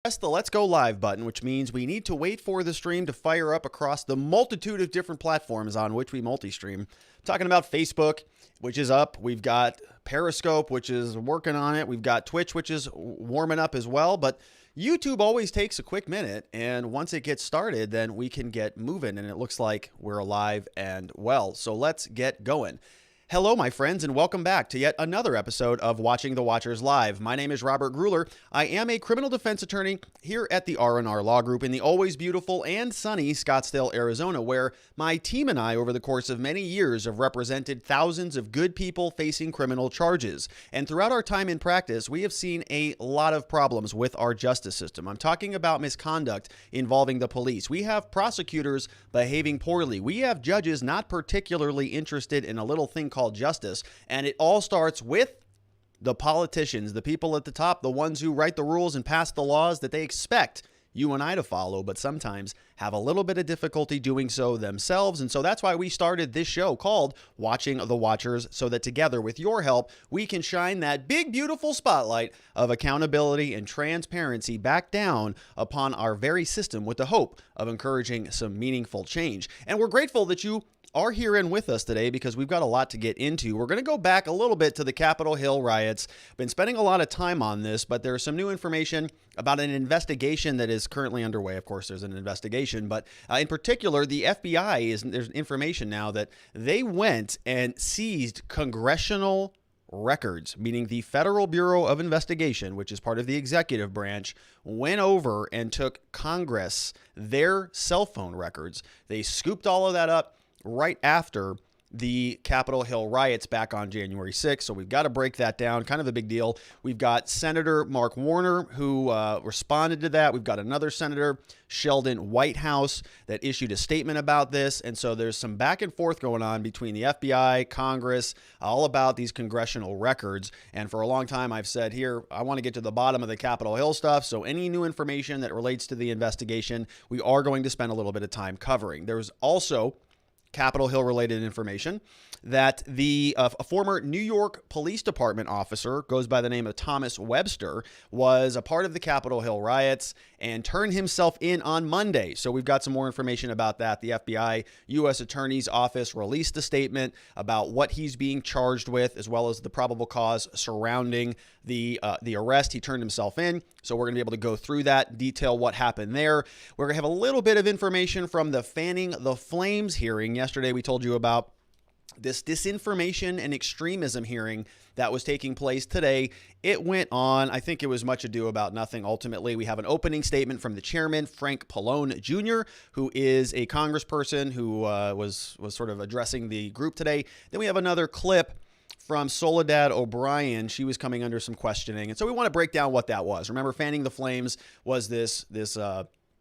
Press the Let's Go Live button, which means we need to wait for the stream to fire up across the multitude of different platforms on which we multi-stream. I'm talking about Facebook, which is up. We've got Periscope, which is working on it. We've got Twitch, which is warming up as well. But YouTube always takes a quick minute, and once it gets started, then we can get moving, and it looks like we're alive and well. So let's get going. Hello, my friends, and welcome back to yet another episode of Watching the Watchers Live. My name is Robert Gruler. I am a criminal defense attorney here at the R&R Law Group in the always beautiful and sunny Scottsdale, Arizona, where my team and I, over the course of many years, have represented thousands of good people facing criminal charges. And throughout our time in practice, we have seen a lot of problems with our justice system. I'm talking about misconduct involving the police. We have prosecutors behaving poorly. We have judges not particularly interested in a little thing called justice, and it all starts with the politicians, the people at the top, the ones who write the rules and pass the laws that they expect you and I to follow, but sometimes have a little bit of difficulty doing so themselves. And so that's why we started this show called Watching the Watchers, so that together with your help, we can shine that big, beautiful spotlight of accountability and transparency back down upon our very system with the hope of encouraging some meaningful change. And we're grateful that you are here and with us today because we've got a lot to get into. We're going to go back a little bit to the Capitol Hill riots. Been spending a lot of time on this, but there's some new information about an investigation that is currently underway. Of course, there's an investigation, but in particular, the FBI there's information now that they went and seized congressional records, meaning the Federal Bureau of Investigation, which is part of the executive branch, went over and took Congress their cell phone records. They scooped all of that up right after the Capitol Hill riots back on January 6th. So we've got to break that down. Kind of a big deal. We've got Senator Mark Warner, who responded to that. We've got another Senator, Sheldon Whitehouse, that issued a statement about this. And so there's some back and forth going on between the FBI, Congress, all about these congressional records. And for a long time, I've said here, I want to get to the bottom of the Capitol Hill stuff. So any new information that relates to the investigation, we are going to spend a little bit of time covering. There's also Capitol Hill related information that a former New York Police Department officer, goes by the name of Thomas Webster, was a part of the Capitol Hill riots and turned himself in on Monday. So we've got some more information about that. The FBI U.S. Attorney's Office released a statement about what he's being charged with, as well as the probable cause surrounding the arrest. He turned himself in. So we're going to be able to go through that, detail what happened there. We're going to have a little bit of information from the Fanning the Flames hearing. Yesterday, we told you about this disinformation and extremism hearing that was taking place today. It went on. I think it was much ado about nothing. Ultimately, we have an opening statement from the chairman, Frank Pallone Jr., who is a congressperson who was sort of addressing the group today. Then we have another clip from Soledad O'Brien. She was coming under some questioning. And so we want to break down what that was. Remember, Fanning the Flames was this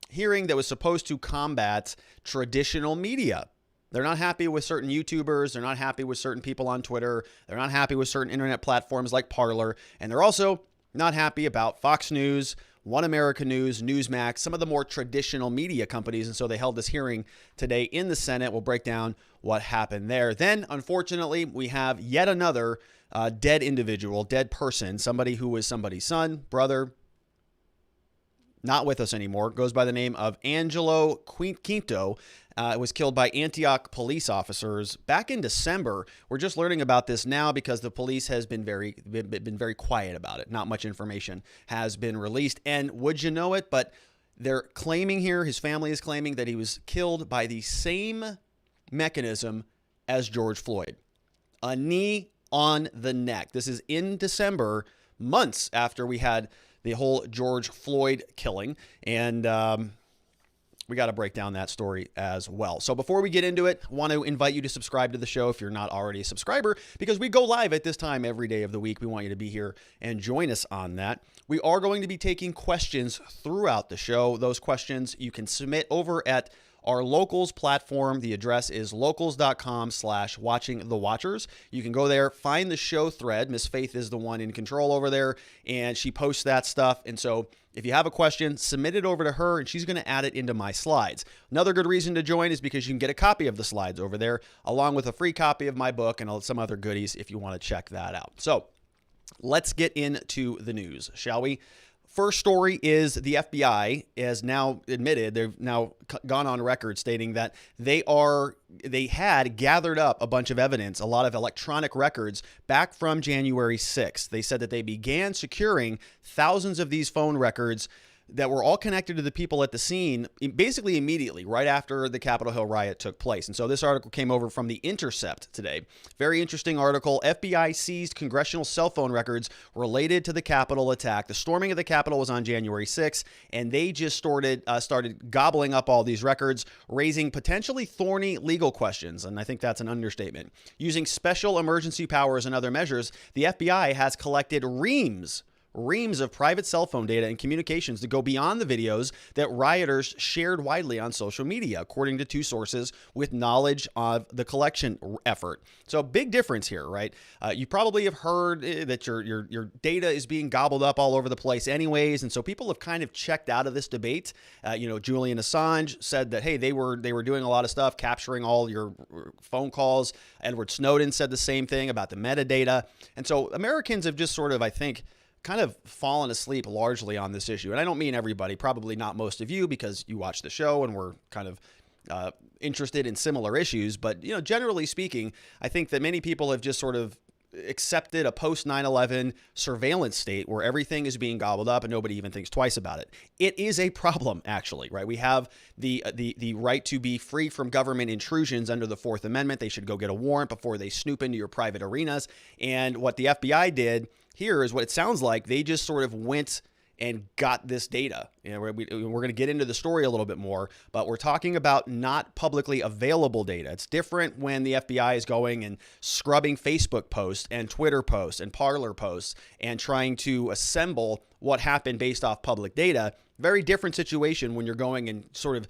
hearing that was supposed to combat traditional media. They're not happy with certain YouTubers. They're not happy with certain people on Twitter. They're not happy with certain internet platforms like Parler. And they're also not happy about Fox News, One America News, Newsmax, some of the more traditional media companies. And so they held this hearing today in the Senate. We'll break down what happened there. Then, unfortunately, we have yet another dead individual, dead person, somebody who was somebody's son, brother, not with us anymore, goes by the name of Angelo Quinto. Was killed by Antioch police officers back in December. We're just learning about this now because the police has been very quiet about it. Not much information has been released. And would you know it, but they're claiming here, his family is claiming that he was killed by the same mechanism as George Floyd. A knee on the neck. This is in December, months after we had the whole George Floyd killing. And we got to break down that story as well. So before we get into it, I want to invite you to subscribe to the show if you're not already a subscriber, because we go live at this time every day of the week. We want you to be here and join us on that. We are going to be taking questions throughout the show. Those questions you can submit over at our Locals platform. The address is locals.com/watchingthewatchers. You can go there, find the show thread. Miss Faith is the one in control over there, and she posts that stuff. And so if you have a question, submit it over to her, and she's going to add it into my slides. Another good reason to join is because you can get a copy of the slides over there, along with a free copy of my book and some other goodies if you want to check that out. So let's get into the news, shall we? First story is the FBI has now admitted, they've now gone on record stating that they had gathered up a bunch of evidence, a lot of electronic records back from January 6th. They said that they began securing thousands of these phone records that were all connected to the people at the scene basically immediately, right after the Capitol Hill riot took place. And so this article came over from The Intercept today. Very interesting article. FBI seized congressional cell phone records related to the Capitol attack. The storming of the Capitol was on January 6th, and they just started gobbling up all these records, raising potentially thorny legal questions. And I think that's an understatement. Using special emergency powers and other measures, the FBI has collected reams of private cell phone data and communications that go beyond the videos that rioters shared widely on social media, according to two sources with knowledge of the collection effort. So big difference here, right? You probably have heard that your data is being gobbled up all over the place anyways, and so people have kind of checked out of this debate. Julian Assange said that, hey, they were doing a lot of stuff, capturing all your phone calls. Edward Snowden said the same thing about the metadata. And so Americans have just sort of, I think, kind of fallen asleep largely on this issue. And I don't mean everybody, probably not most of you, because you watch the show and we're kind of interested in similar issues. But, generally speaking, I think that many people have just sort of accepted a post 9/11 surveillance state where everything is being gobbled up and nobody even thinks twice about it. It is a problem, actually, right? We have the right to be free from government intrusions under the Fourth Amendment. They should go get a warrant before they snoop into your private arenas. And what the FBI did here is what it sounds like. They just sort of went and got this data. We're going to get into the story a little bit more, but we're talking about not publicly available data. It's different when the FBI is going and scrubbing Facebook posts and Twitter posts and Parler posts and trying to assemble what happened based off public data. Very different situation when you're going and sort of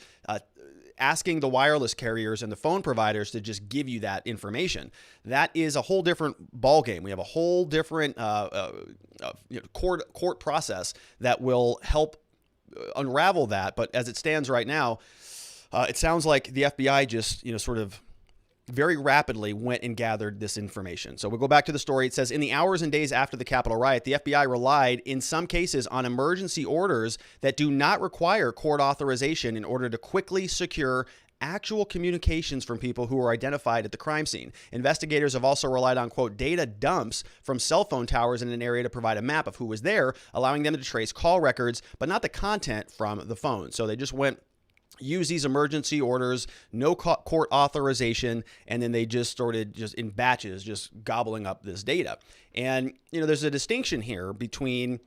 asking the wireless carriers and the phone providers to just give you that information. That is a whole different ballgame. We have a whole different court process that will help unravel that. But as it stands right now, it sounds like the FBI just, sort of very rapidly went and gathered this information. So we'll go back to the story. It says, in the hours and days after the Capitol riot, the FBI relied in some cases on emergency orders that do not require court authorization in order to quickly secure actual communications from people who were identified at the crime scene. Investigators have also relied on, quote, data dumps from cell phone towers in an area to provide a map of who was there, allowing them to trace call records, but not the content from the phone. So they just use these emergency orders, no court authorization, and then they just started just in batches, just gobbling up this data. And, there's a distinction here between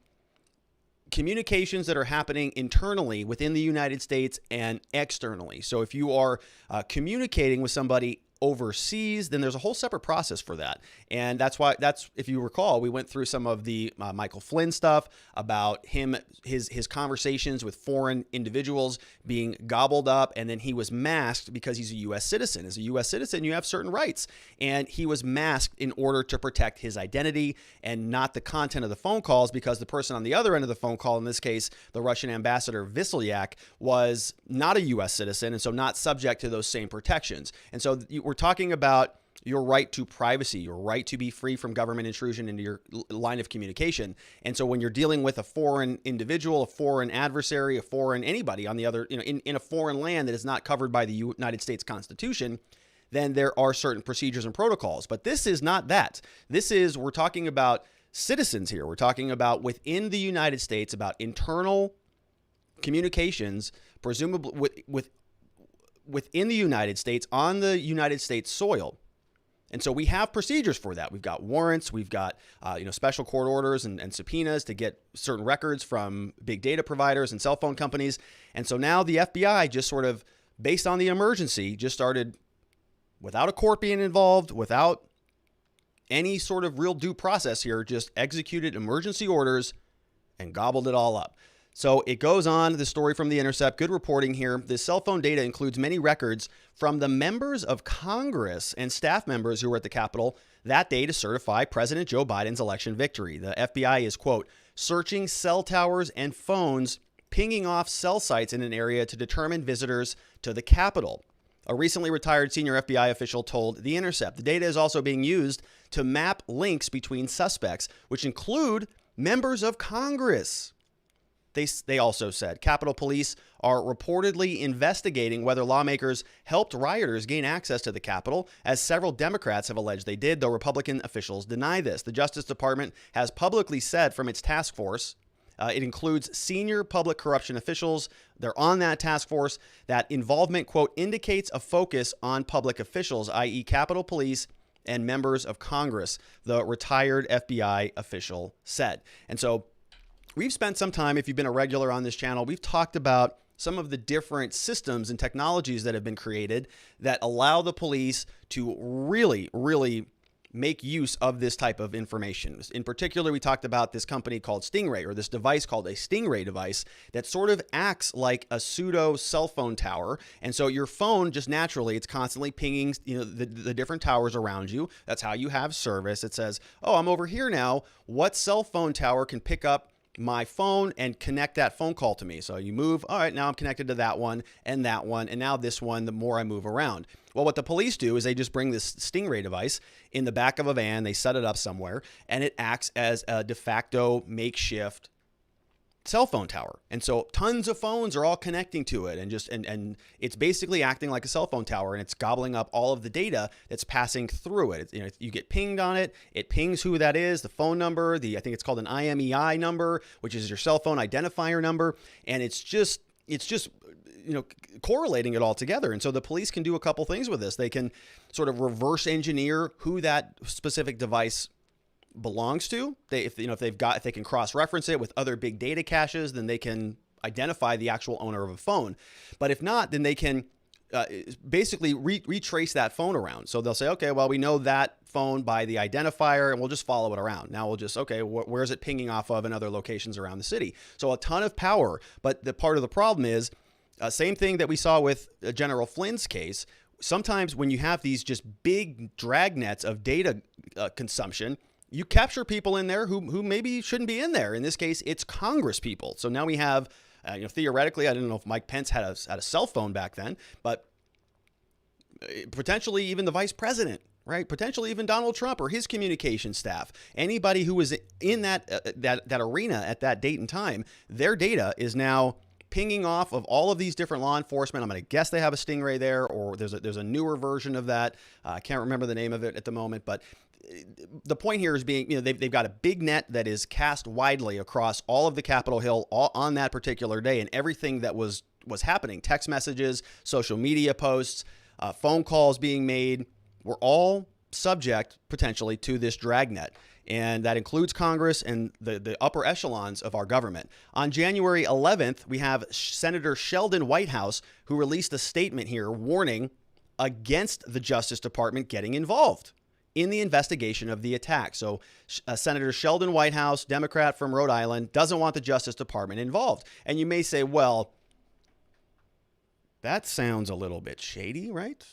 communications that are happening internally within the United States and externally. So if you are communicating with somebody overseas, then there's a whole separate process for that. And that's if you recall, we went through some of the Michael Flynn stuff about his conversations with foreign individuals being gobbled up, and then he was masked because he's a U.S. citizen. As a U.S. citizen, you have certain rights, and he was masked in order to protect his identity and not the content of the phone calls, because the person on the other end of the phone call, in this case, the Russian ambassador Viselyak, was not a U.S. citizen, and so not subject to those same protections. And so we're talking about your right to privacy, your right to be free from government intrusion into your line of communication. And so when you're dealing with a foreign individual, a foreign adversary, a foreign anybody on the other, in a foreign land that is not covered by the United States Constitution, then there are certain procedures and protocols. But this is not that. We're talking about citizens here. We're talking about within the United States, about internal communications, presumably within the United States, on the United States soil. And so we have procedures for that. We've got warrants, we've got special court orders and subpoenas to get certain records from big data providers and cell phone companies. And so now the FBI just sort of, based on the emergency, just started, without a court being involved, without any sort of real due process here, just executed emergency orders and gobbled it all up. So it goes on, the story from The Intercept, good reporting here. The cell phone data includes many records from the members of Congress and staff members who were at the Capitol that day to certify President Joe Biden's election victory. The FBI is, quote, searching cell towers and phones, pinging off cell sites in an area to determine visitors to the Capitol. A recently retired senior FBI official told The Intercept the data is also being used to map links between suspects, which include members of Congress. They also said Capitol Police are reportedly investigating whether lawmakers helped rioters gain access to the Capitol, as several Democrats have alleged they did, though Republican officials deny this. The Justice Department has publicly said from its task force, it includes senior public corruption officials, they're on that task force, that involvement, quote, indicates a focus on public officials, i.e. Capitol Police and members of Congress, the retired FBI official said. And so we've spent some time, if you've been a regular on this channel, we've talked about some of the different systems and technologies that have been created that allow the police to really make use of this type of information. In particular, we talked about this company called Stingray, or this device called a Stingray device that sort of acts like a pseudo cell phone tower. And so your phone just naturally, it's constantly pinging, the different towers around you. That's how you have service. It says, oh, I'm over here now. What cell phone tower can pick up my phone and connect that phone call to me? So you move, all right, now I'm connected to that one, and now this one, the more I move around. Well, what the police do is they just bring this Stingray device in the back of a van, they set it up somewhere, and it acts as a de facto makeshift cell phone tower. And so tons of phones are all connecting to it, and it's basically acting like a cell phone tower, and it's gobbling up all of the data that's passing through it. You get pinged on it. It pings who that is, the phone number, I think it's called an IMEI number, which is your cell phone identifier number, and it's just correlating it all together. And so the police can do a couple things with this. They can sort of reverse engineer who that specific device belongs to. If they can cross-reference it with other big data caches, then they can identify the actual owner of a phone. But if not, then they can basically retrace that phone around. So they'll say, okay, well, we know that phone by the identifier, and we'll just follow it around. Now we'll just, okay, where's it pinging off of in other locations around the city? So a ton of power. But the part of the problem is, same thing that we saw with General Flynn's case. Sometimes when you have these just big dragnets of data consumption, you capture people in there who maybe shouldn't be in there. In this case, it's Congress people. So now we have, theoretically, I don't know if Mike Pence had a cell phone back then, but potentially even the vice president, right? Potentially even Donald Trump or his communication staff. Anybody who was in that arena at that date and time, their data is now pinging off of all of these different law enforcement. I'm going to guess they have a Stingray there, or there's a newer version of that. I can't remember the name of it at the moment, but the point here is they've got a big net that is cast widely across all of the Capitol Hill on that particular day, and everything that was happening, text messages, social media posts, phone calls being made, were all subject potentially to this dragnet. And that includes Congress and the upper echelons of our government. On January 11th, we have Senator Sheldon Whitehouse, who released a statement here warning against the Justice Department getting involved in the investigation of the attack. So Senator Sheldon Whitehouse, Democrat from Rhode Island, doesn't want the Justice Department involved. And you may say, well, that sounds a little bit shady, right?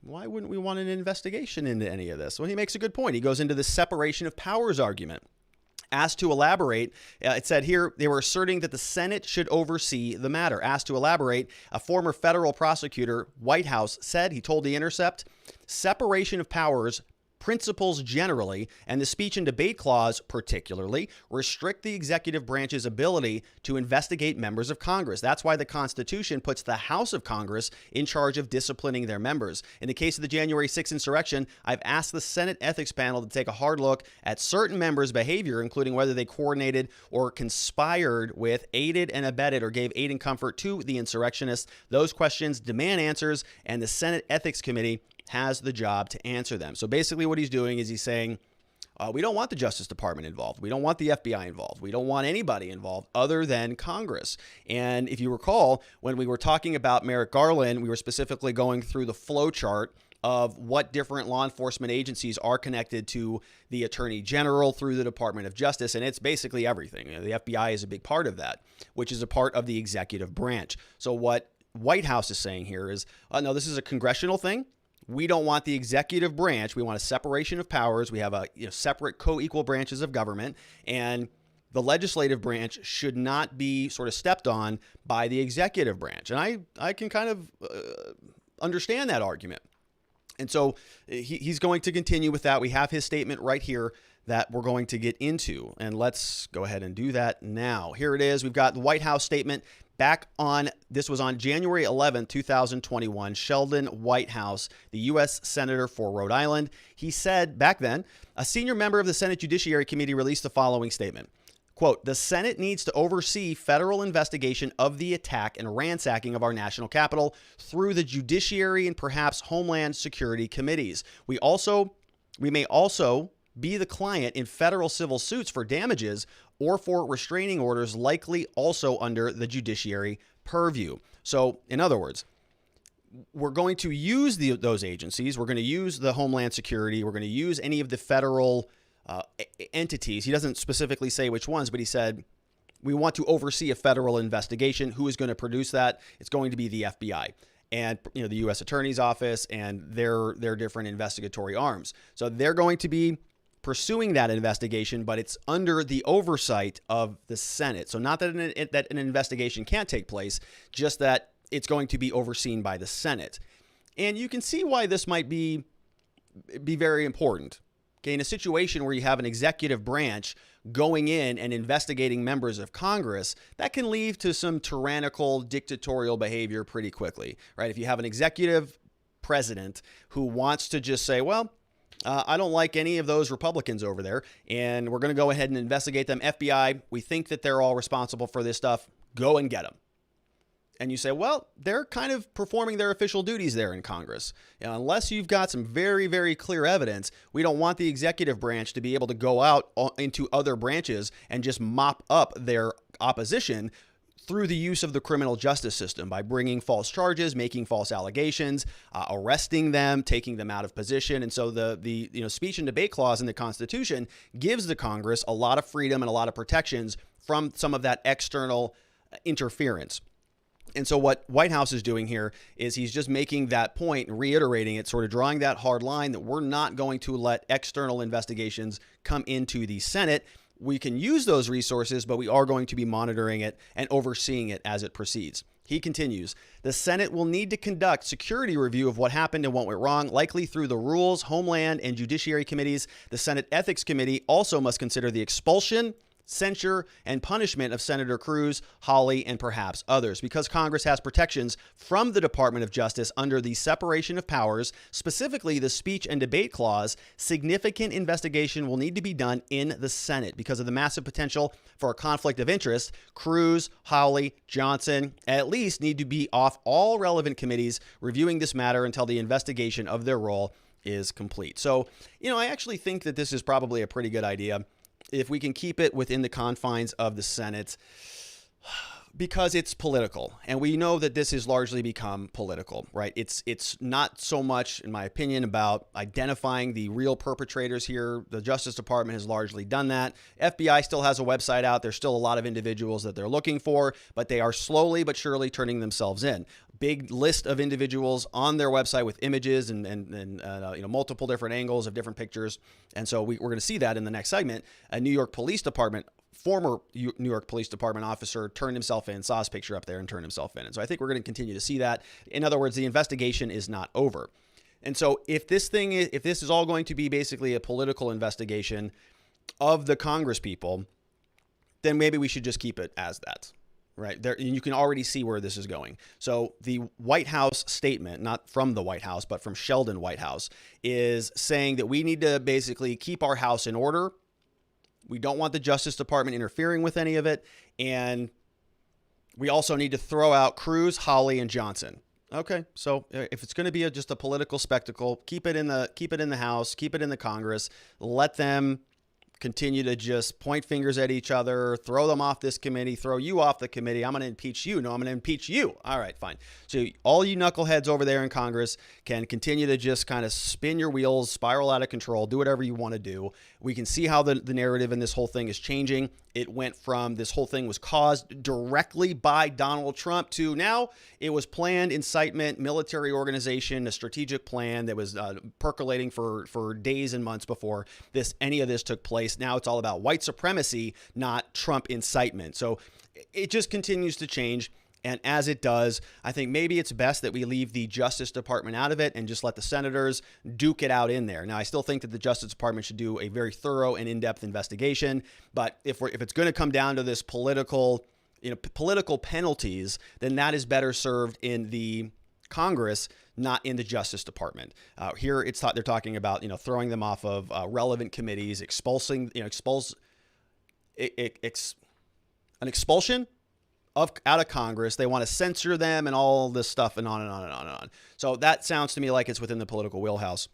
Why wouldn't we want an investigation into any of this? Well, he makes a good point. He goes into the separation of powers argument. Asked to elaborate, it said here, they were asserting that the Senate should oversee the matter. Asked to elaborate, a former federal prosecutor, Whitehouse, said, he told The Intercept, separation of powers principles generally, and the speech and debate clause particularly, restrict the executive branch's ability to investigate members of Congress. That's why the Constitution puts the House of Congress in charge of disciplining their members. In the case of the January 6th insurrection, I've asked the Senate Ethics Panel to take a hard look at certain members' behavior, including whether they coordinated or conspired with, aided and abetted, or gave aid and comfort to the insurrectionists. Those questions demand answers, and the Senate Ethics Committee has the job to answer them. So basically what he's doing is he's saying, we don't want the Justice Department involved. We don't want the FBI involved. We don't want anybody involved other than Congress. And if you recall, when we were talking about Merrick Garland, we were specifically going through the flow chart of what different law enforcement agencies are connected to the Attorney General through the Department of Justice. And it's basically everything. The FBI is a big part of that, which is a part of the executive branch. So what Whitehouse is saying here is, no, this is a congressional thing. We don't want the executive branch. We want a separation of powers. We have a separate co-equal branches of government, and the legislative branch should not be sort of stepped on by the executive branch. And I can kind of understand that argument. And so he's going to continue with that. We have his statement right here that we're going to get into. And let's go ahead and do that now. Here it is. We've got the White House statement this was on January 11, 2021. Sheldon Whitehouse, the U.S. Senator for Rhode Island. He said back then, a senior member of the Senate Judiciary Committee released the following statement. Quote, the Senate needs to oversee federal investigation of the attack and ransacking of our national capital through the Judiciary and perhaps Homeland Security committees. We may also be the client in federal civil suits for damages or for restraining orders, likely also under the judiciary purview. So, in other words, we're going to use those agencies. We're going to use the Homeland Security. We're going to use any of the federal entities. He doesn't specifically say which ones, but he said, we want to oversee a federal investigation. Who is going to produce that? It's going to be the FBI and the U.S. Attorney's Office and their different investigatory arms. So they're going to be pursuing that investigation, but it's under the oversight of the Senate. So not that an investigation can't take place, just that it's going to be overseen by the Senate. And you can see why this might be very important. Okay, in a situation where you have an executive branch going in and investigating members of Congress, that can lead to some tyrannical, dictatorial behavior pretty quickly, right? If you have an executive president who wants to just say, well, I don't like any of those Republicans over there, and we're going to go ahead and investigate them. FBI, we think that they're all responsible for this stuff. Go and get them. And you say, well, they're kind of performing their official duties there in Congress. Unless you've got some very, very clear evidence, we don't want the executive branch to be able to go out into other branches and just mop up their opposition through the use of the criminal justice system by bringing false charges, making false allegations, arresting them, taking them out of position. And so the speech and debate clause in the Constitution gives the Congress a lot of freedom and a lot of protections from some of that external interference. And so what Whitehouse is doing here is he's just making that point and reiterating it, sort of drawing that hard line that we're not going to let external investigations come into the Senate. We can use those resources, but we are going to be monitoring it and overseeing it as it proceeds. He continues, the Senate will need to conduct security review of what happened and what went wrong, likely through the Rules, Homeland, and Judiciary Committees. The Senate Ethics Committee also must consider the expulsion, censure, and punishment of Senator Cruz, Hawley, and perhaps others. Because Congress has protections from the Department of Justice under the separation of powers, specifically the speech and debate clause, significant investigation will need to be done in the Senate. Because of the massive potential for a conflict of interest, Cruz, Hawley, Johnson at least need to be off all relevant committees reviewing this matter until the investigation of their role is complete. So, I actually think that this is probably a pretty good idea if we can keep it within the confines of the Senate, because it's political. And we know that this has largely become political, right? It's not so much, in my opinion, about identifying the real perpetrators here. The Justice Department has largely done that. FBI still has a website out. There's still a lot of individuals that they're looking for, but they are slowly but surely turning themselves in. Big list of individuals on their website with images and multiple different angles of different pictures. And so we're going to see that in the next segment. A former New York Police Department officer turned himself in, saw his picture up there and turned himself in. And so I think we're going to continue to see that. In other words, the investigation is not over. And so if this is all going to be basically a political investigation of the Congress people, then maybe we should just keep it as that. Right there, you can already see where this is going. So the White House statement, not from the White House, but from Sheldon Whitehouse, is saying that we need to basically keep our house in order. We don't want the Justice Department interfering with any of it, and we also need to throw out Cruz, Hawley, and Johnson. Okay, so if it's going to be just a political spectacle, keep it in the House, keep it in the Congress, let them continue to just point fingers at each other, throw them off this committee, throw you off the committee. I'm going to impeach you. No, I'm going to impeach you. All right, fine. So all you knuckleheads over there in Congress can continue to just kind of spin your wheels, spiral out of control, do whatever you want to do. We can see how the narrative in this whole thing is changing. It went from this whole thing was caused directly by Donald Trump to now it was planned incitement, military organization, a strategic plan that was percolating for days and months before any of this took place. Now it's all about white supremacy, not Trump incitement. So it just continues to change. And as it does, I think maybe it's best that we leave the Justice Department out of it and just let the senators duke it out in there. Now, I still think that the Justice Department should do a very thorough and in-depth investigation. But if it's going to come down to this political penalties, then that is better served in the Congress, not in the Justice Department. Here, they're talking about throwing them off of relevant committees, an expulsion out of Congress. They want to censor them and all this stuff and on and on and on and on. So that sounds to me like it's within the political wheelhouse.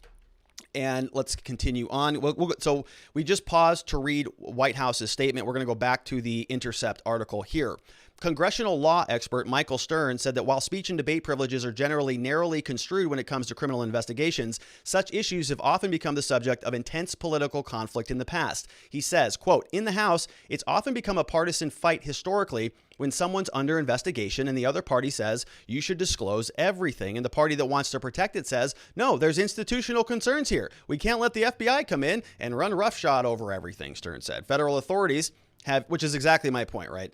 And let's continue on. So we just paused to read Whitehouse's statement. We're going to go back to the Intercept article here. Congressional law expert Michael Stern said that while speech and debate privileges are generally narrowly construed when it comes to criminal investigations, such issues have often become the subject of intense political conflict in the past. He says, quote, "In the House, it's often become a partisan fight historically when someone's under investigation and the other party says you should disclose everything. And the party that wants to protect it says, no, there's institutional concerns here. We can't let the FBI come in and run roughshod over everything," Stern said. Federal authorities which is exactly my point, right?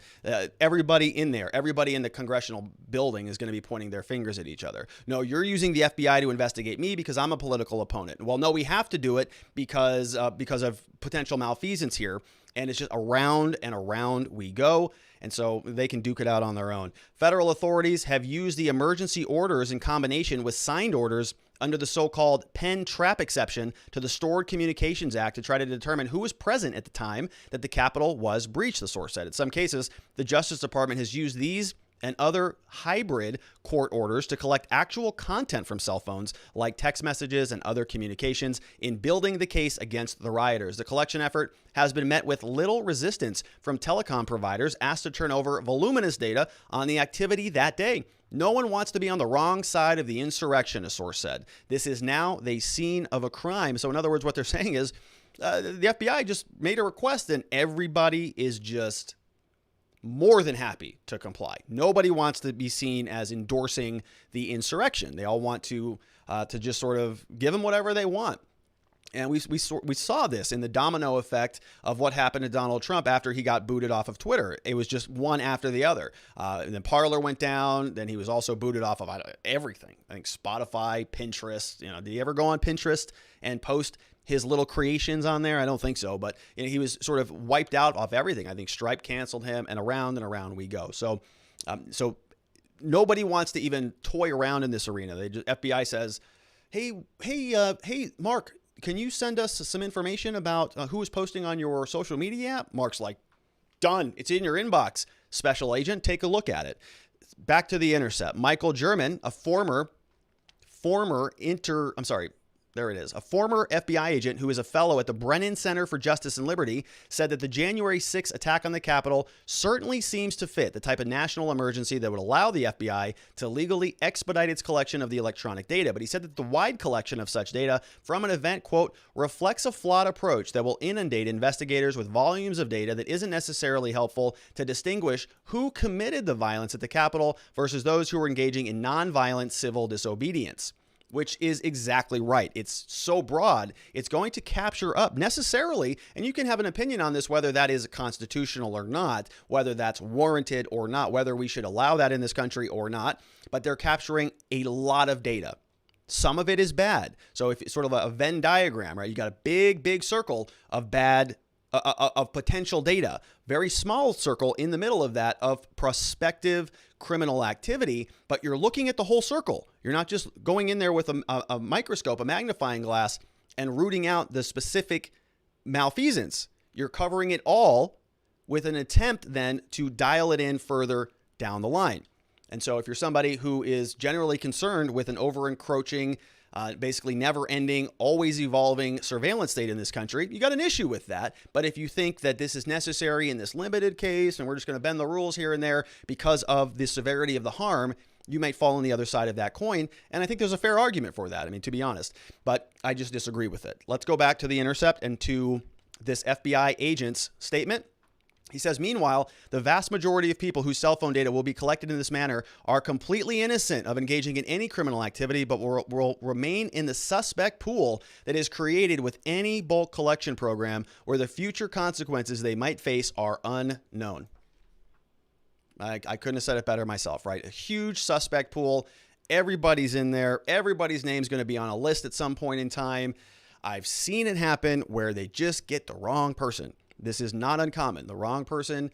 Everybody in the congressional building is going to be pointing their fingers at each other. No, you're using the FBI to investigate me because I'm a political opponent. Well, no, we have to do it because of potential malfeasance here. And it's just around and around we go. And so they can duke it out on their own. Federal authorities have used the emergency orders in combination with signed orders under the so-called pen trap exception to the Stored Communications Act to try to determine who was present at the time that the Capitol was breached, the source said. In some cases, the Justice Department has used these and other hybrid court orders to collect actual content from cell phones, like text messages and other communications, in building the case against the rioters. The collection effort has been met with little resistance from telecom providers asked to turn over voluminous data on the activity that day. No one wants to be on the wrong side of the insurrection, a source said. This is now the scene of a crime. So in other words, what they're saying is the FBI just made a request and everybody is just more than happy to comply. Nobody wants to be seen as endorsing the insurrection. They all want to just sort of give them whatever they want. And we saw this in the domino effect of what happened to Donald Trump after he got booted off of Twitter. It was just one after the other. And then Parler went down. Then he was also booted off of everything. I think Spotify, Pinterest. Did he ever go on Pinterest and post his little creations on there? I don't think so. But he was sort of wiped out off everything. I think Stripe canceled him, and around we go. So nobody wants to even toy around in this arena. FBI says, hey, Mark, can you send us some information about who is posting on your social media app? Mark's like, done. It's in your inbox. Special agent, take a look at it. Back to the Intercept. Michael German, a former FBI agent who is a fellow at the Brennan Center for Justice and Liberty, said that the January 6th attack on the Capitol certainly seems to fit the type of national emergency that would allow the FBI to legally expedite its collection of the electronic data. But he said that the wide collection of such data from an event, quote, reflects a flawed approach that will inundate investigators with volumes of data that isn't necessarily helpful to distinguish who committed the violence at the Capitol versus those who were engaging in nonviolent civil disobedience. Which is exactly right. It's so broad, it's going to capture up necessarily, and you can have an opinion on this, whether that is constitutional or not, whether that's warranted or not, whether we should allow that in this country or not, but they're capturing a lot of data. Some of it is bad. So if it's sort of a Venn diagram, right, you got a big circle of of potential data, very small circle in the middle of that of prospective criminal activity, but you're looking at the whole circle. You're not just going in there with a microscope, a magnifying glass, and rooting out the specific malfeasance. You're covering it all with an attempt then to dial it in further down the line. And so if you're somebody who is generally concerned with an over-encroaching, basically never-ending, always evolving surveillance state in this country, you got an issue with that. But if you think that this is necessary in this limited case and we're just going to bend the rules here and there because of the severity of the harm, you might fall on the other side of that coin. And I think there's a fair argument for that, I mean, to be honest. But I just disagree with it. Let's go back to the Intercept and to this FBI agent's statement. He says, meanwhile, the vast majority of people whose cell phone data will be collected in this manner are completely innocent of engaging in any criminal activity, but will remain in the suspect pool that is created with any bulk collection program where the future consequences they might face are unknown. I couldn't have said it better myself, right? A huge suspect pool. Everybody's in there. Everybody's name's going to be on a list at some point in time. I've seen it happen where they just get the wrong person. This is not uncommon. The wrong person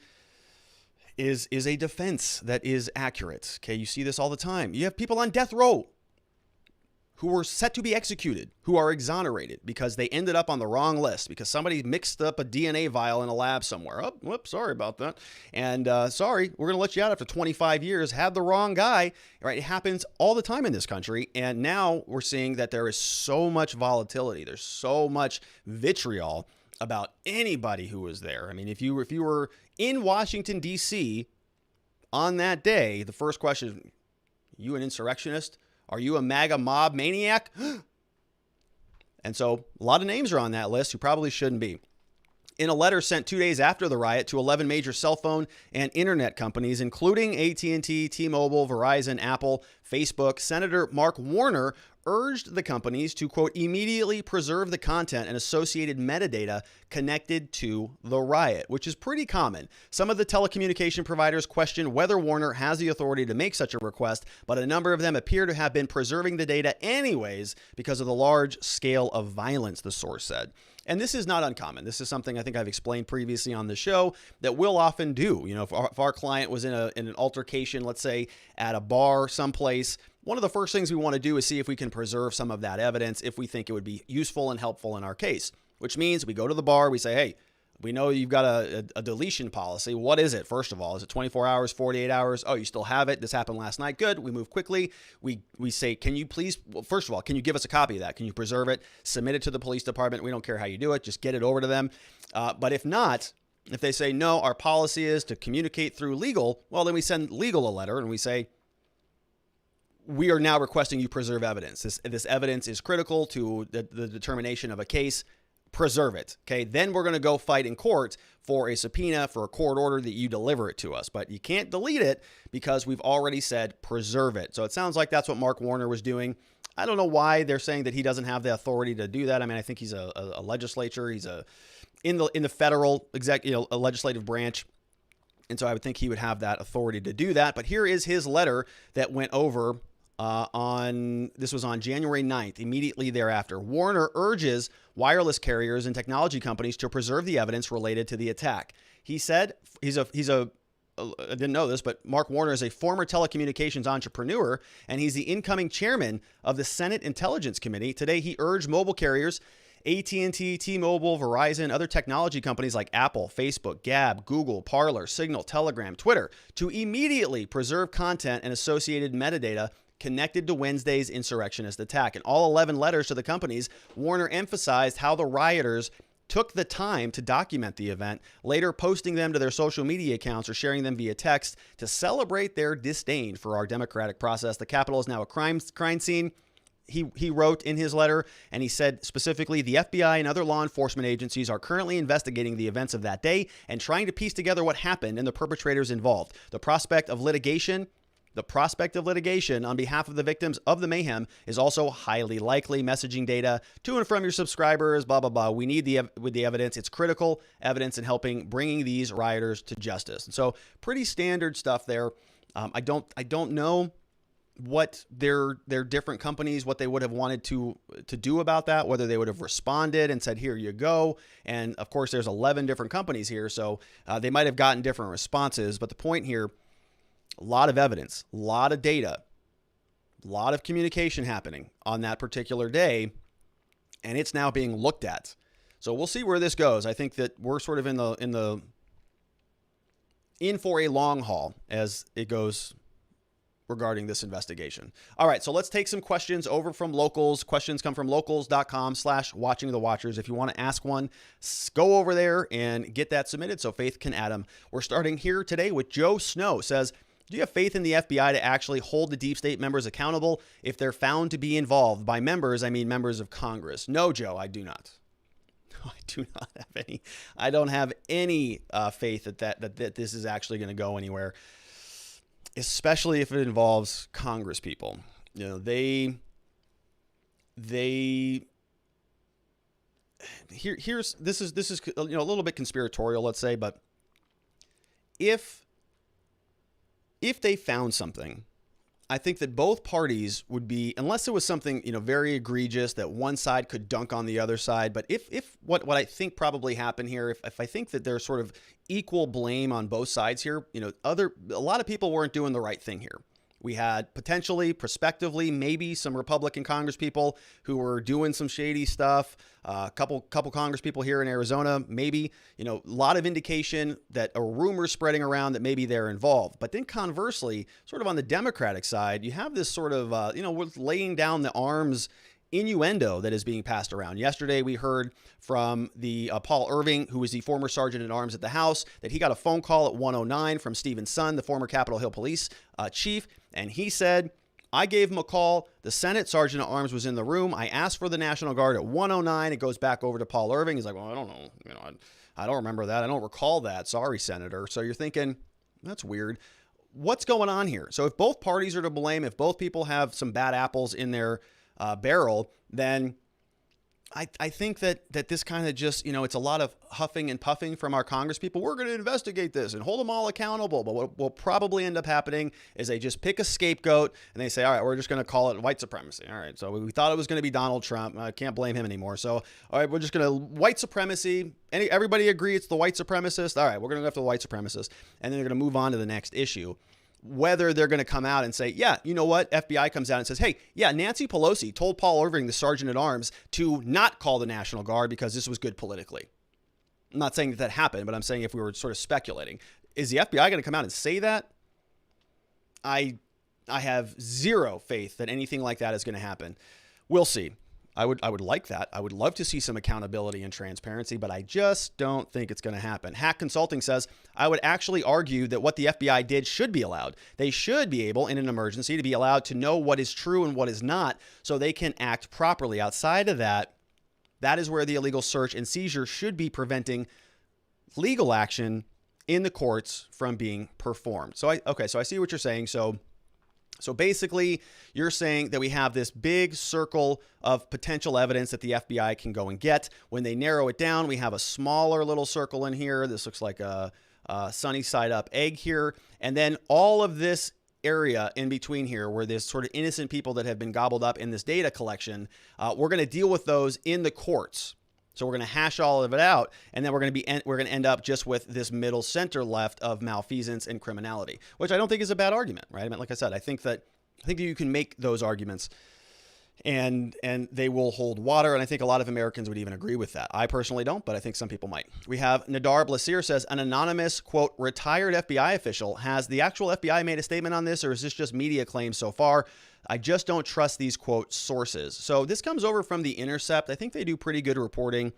is a defense that is accurate. Okay, you see this all the time. You have people on death row who were set to be executed, who are exonerated because they ended up on the wrong list because somebody mixed up a DNA vial in a lab somewhere. Oh, whoops, sorry about that. And sorry, we're going to let you out after 25 years. Had the wrong guy, right? It happens all the time in this country. And now we're seeing that there is so much volatility. There's so much vitriol about anybody who was there. I mean, if you were in Washington, D.C. on that day, the first question, you an insurrectionist? Are you a MAGA mob maniac? And so a lot of names are on that list who probably shouldn't be. In a letter sent 2 days after the riot to 11 major cell phone and internet companies, including AT&T, T-Mobile, Verizon, Apple, Facebook, Senator Mark Warner urged the companies to, quote, immediately preserve the content and associated metadata connected to the riot, which is pretty common. Some of the telecommunication providers question whether Warner has the authority to make such a request, but a number of them appear to have been preserving the data anyways because of the large scale of violence, the source said. And this is not uncommon. This is something I think I've explained previously on the show that we'll often do. You know, if our client was in an altercation, let's say at a bar someplace, one of the first things we want to do is see if we can preserve some of that evidence if we think it would be useful and helpful in our case, which means we go to the bar, we say, hey, we know you've got a deletion policy. What is it? First of all, is it 24 hours, 48 hours? Oh, you still have it. This happened last night. Good. We move quickly. We say, can you please, well, first of all, can you give us a copy of that? Can you preserve it? Submit it to the police department. We don't care how you do it. Just get it over to them. But if not, if they say, no, our policy is to communicate through legal, well, then we send legal a letter and we say, we are now requesting you preserve evidence. This evidence is critical to the determination of a case. Preserve it. Okay. Then we're going to go fight in court for a subpoena, for a court order that you deliver it to us. But you can't delete it because we've already said preserve it. So it sounds like that's what Mark Warner was doing. I don't know why they're saying that he doesn't have the authority to do that. I mean, I think he's a legislature. He's in the federal a legislative branch. And so I would think he would have that authority to do that. But here is his letter that went over this was on January 9th, immediately thereafter. Warner urges wireless carriers and technology companies to preserve the evidence related to the attack. He said I didn't know this, but Mark Warner is a former telecommunications entrepreneur, and he's the incoming chairman of the Senate Intelligence Committee. Today, he urged mobile carriers, AT&T, T-Mobile, Verizon, other technology companies like Apple, Facebook, Gab, Google, Parler, Signal, Telegram, Twitter, to immediately preserve content and associated metadata connected to Wednesday's insurrectionist attack. In all 11 letters to the companies, Warner emphasized how the rioters took the time to document the event, later posting them to their social media accounts or sharing them via text to celebrate their disdain for our democratic process. The Capitol is now a crime scene. He wrote in his letter, and he said specifically, the FBI and other law enforcement agencies are currently investigating the events of that day and trying to piece together what happened and the perpetrators involved. The prospect of litigation on behalf of the victims of the mayhem is also highly likely. Messaging data to and from your subscribers, blah, blah, blah. We need the evidence. It's critical evidence in bringing these rioters to justice. And so pretty standard stuff there. I don't know what their different companies, what they would have wanted to do about that, whether they would have responded and said, here you go. And of course, there's 11 different companies here, so they might have gotten different responses. But the point here, a lot of evidence, a lot of data, a lot of communication happening on that particular day, and it's now being looked at. So we'll see where this goes. I think that we're sort of in for a long haul as it goes regarding this investigation. All right, so let's take some questions over from locals. Questions come from locals.com/watchingthewatchers. If you want to ask one, go over there and get that submitted so Faith can add them. We're starting here today with Joe Snow. Says, do you have faith in the FBI to actually hold the deep state members accountable if they're found to be involved? By members, I mean members of Congress. No, Joe, I do not. I do not have any. I don't have any faith that this is actually going to go anywhere, especially if it involves Congress people. You know, this is a little bit conspiratorial, let's say, but if if they found something, I think that both parties would be, unless it was something, very egregious that one side could dunk on the other side. But if what I think probably happened here, if I think that there's sort of equal blame on both sides here, a lot of people weren't doing the right thing here. We had potentially, prospectively, maybe some Republican Congress people who were doing some shady stuff. A couple Congress people here in Arizona, maybe, a lot of indication that a rumor spreading around that maybe they're involved. But then conversely, sort of on the Democratic side, you have this sort of, with laying down the arms innuendo that is being passed around. Yesterday, we heard from the Paul Irving, who was the former sergeant at arms at the House, that he got a phone call at 1:09 from Stephen Sun, the former Capitol Hill police chief. And he said, I gave him a call. The Senate sergeant at arms was in the room. I asked for the National Guard at 1:09. It goes back over to Paul Irving. He's like, well, I don't know. I don't remember that. I don't recall that. Sorry, Senator. So you're thinking, that's weird. What's going on here? So if both parties are to blame, if both people have some bad apples in their barrel, then I think that this kind of just, it's a lot of huffing and puffing from our Congress people. We're going to investigate this and hold them all accountable. But what will probably end up happening is they just pick a scapegoat and they say, all right, we're just going to call it white supremacy. All right, so we thought it was going to be Donald Trump. I can't blame him anymore. So, all right, we're just going to white supremacy. Everybody agree it's the white supremacist. All right, we're going to go after the white supremacist. And then they're going to move on to the next issue. Whether they're going to come out and say, yeah, you know what? FBI comes out and says, hey, yeah, Nancy Pelosi told Paul Irving, the sergeant at arms, to not call the National Guard because this was good politically. I'm not saying that happened, but I'm saying if we were sort of speculating, is the FBI going to come out and say that? I have zero faith that anything like that is going to happen. We'll see. I would like that. I would love to see some accountability and transparency, but I just don't think it's going to happen. Hack Consulting says, I would actually argue that what the FBI did should be allowed. They should be able, in an emergency, to be allowed to know what is true and what is not so they can act properly. Outside of that, that is where the illegal search and seizure should be preventing legal action in the courts from being performed. So I see what you're saying. So basically, you're saying that we have this big circle of potential evidence that the FBI can go and get. When they narrow it down, we have a smaller little circle in here. This looks like a sunny side up egg here. And then all of this area in between here where there's sort of innocent people that have been gobbled up in this data collection, we're going to deal with those in the courts. So we're going to hash all of it out, and then we're going to end up just with this middle center left of malfeasance and criminality, which I don't think is a bad argument, right? I mean, like I said, I think that you can make those arguments, and they will hold water, and I think a lot of Americans would even agree with that. I personally don't, but I think some people might. We have Nadar Blasir says, an anonymous, quote, retired FBI official. Has the actual FBI made a statement on this, or is this just media claims so far? I just don't trust these, quote, sources. So this comes over from The Intercept. I think they do pretty good reporting.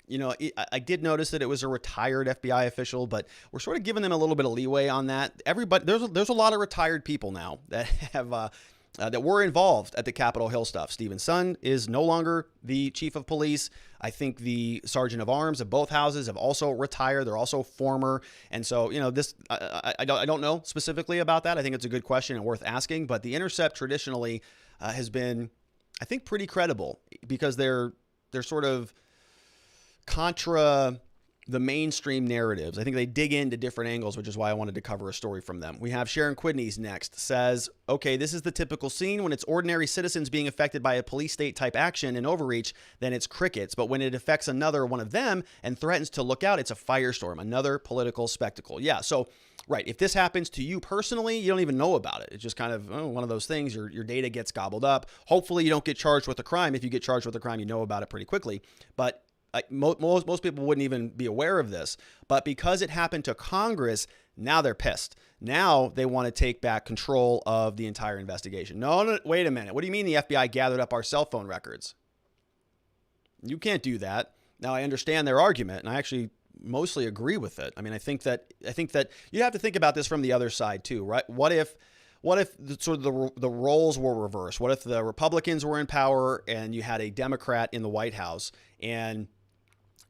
I did notice that it was a retired FBI official, but we're sort of giving them a little bit of leeway on that. Everybody, there's a lot of retired people now that have that were involved at the Capitol Hill stuff. Stephen Sun is no longer the chief of police. I think the sergeant of arms of both houses have also retired. They're also former. And so, this, I don't know specifically about that. I think it's a good question and worth asking, but The Intercept traditionally has been, I think, pretty credible because they're sort of contra the mainstream narratives. I think they dig into different angles, which is why I wanted to cover a story from them. We have Sharon Quidney's next. Says, okay, this is the typical scene. When it's ordinary citizens being affected by a police state type action and overreach, then it's crickets. But when it affects another one of them and threatens to look out, it's a firestorm, another political spectacle. Yeah, so right, if this happens to you personally, you don't even know about it. It's just kind of one of those things. Your data gets gobbled up. Hopefully you don't get charged with a crime. If you get charged with a crime, you know about it pretty quickly. But most people wouldn't even be aware of this, but because it happened to Congress, now they're pissed. Now they want to take back control of the entire investigation. No, wait a minute. What do you mean the FBI gathered up our cell phone records? You can't do that. Now I understand their argument, and I actually mostly agree with it. I mean, I think that you have to think about this from the other side too, right? What if the roles were reversed? What if the Republicans were in power and you had a Democrat in the White House, and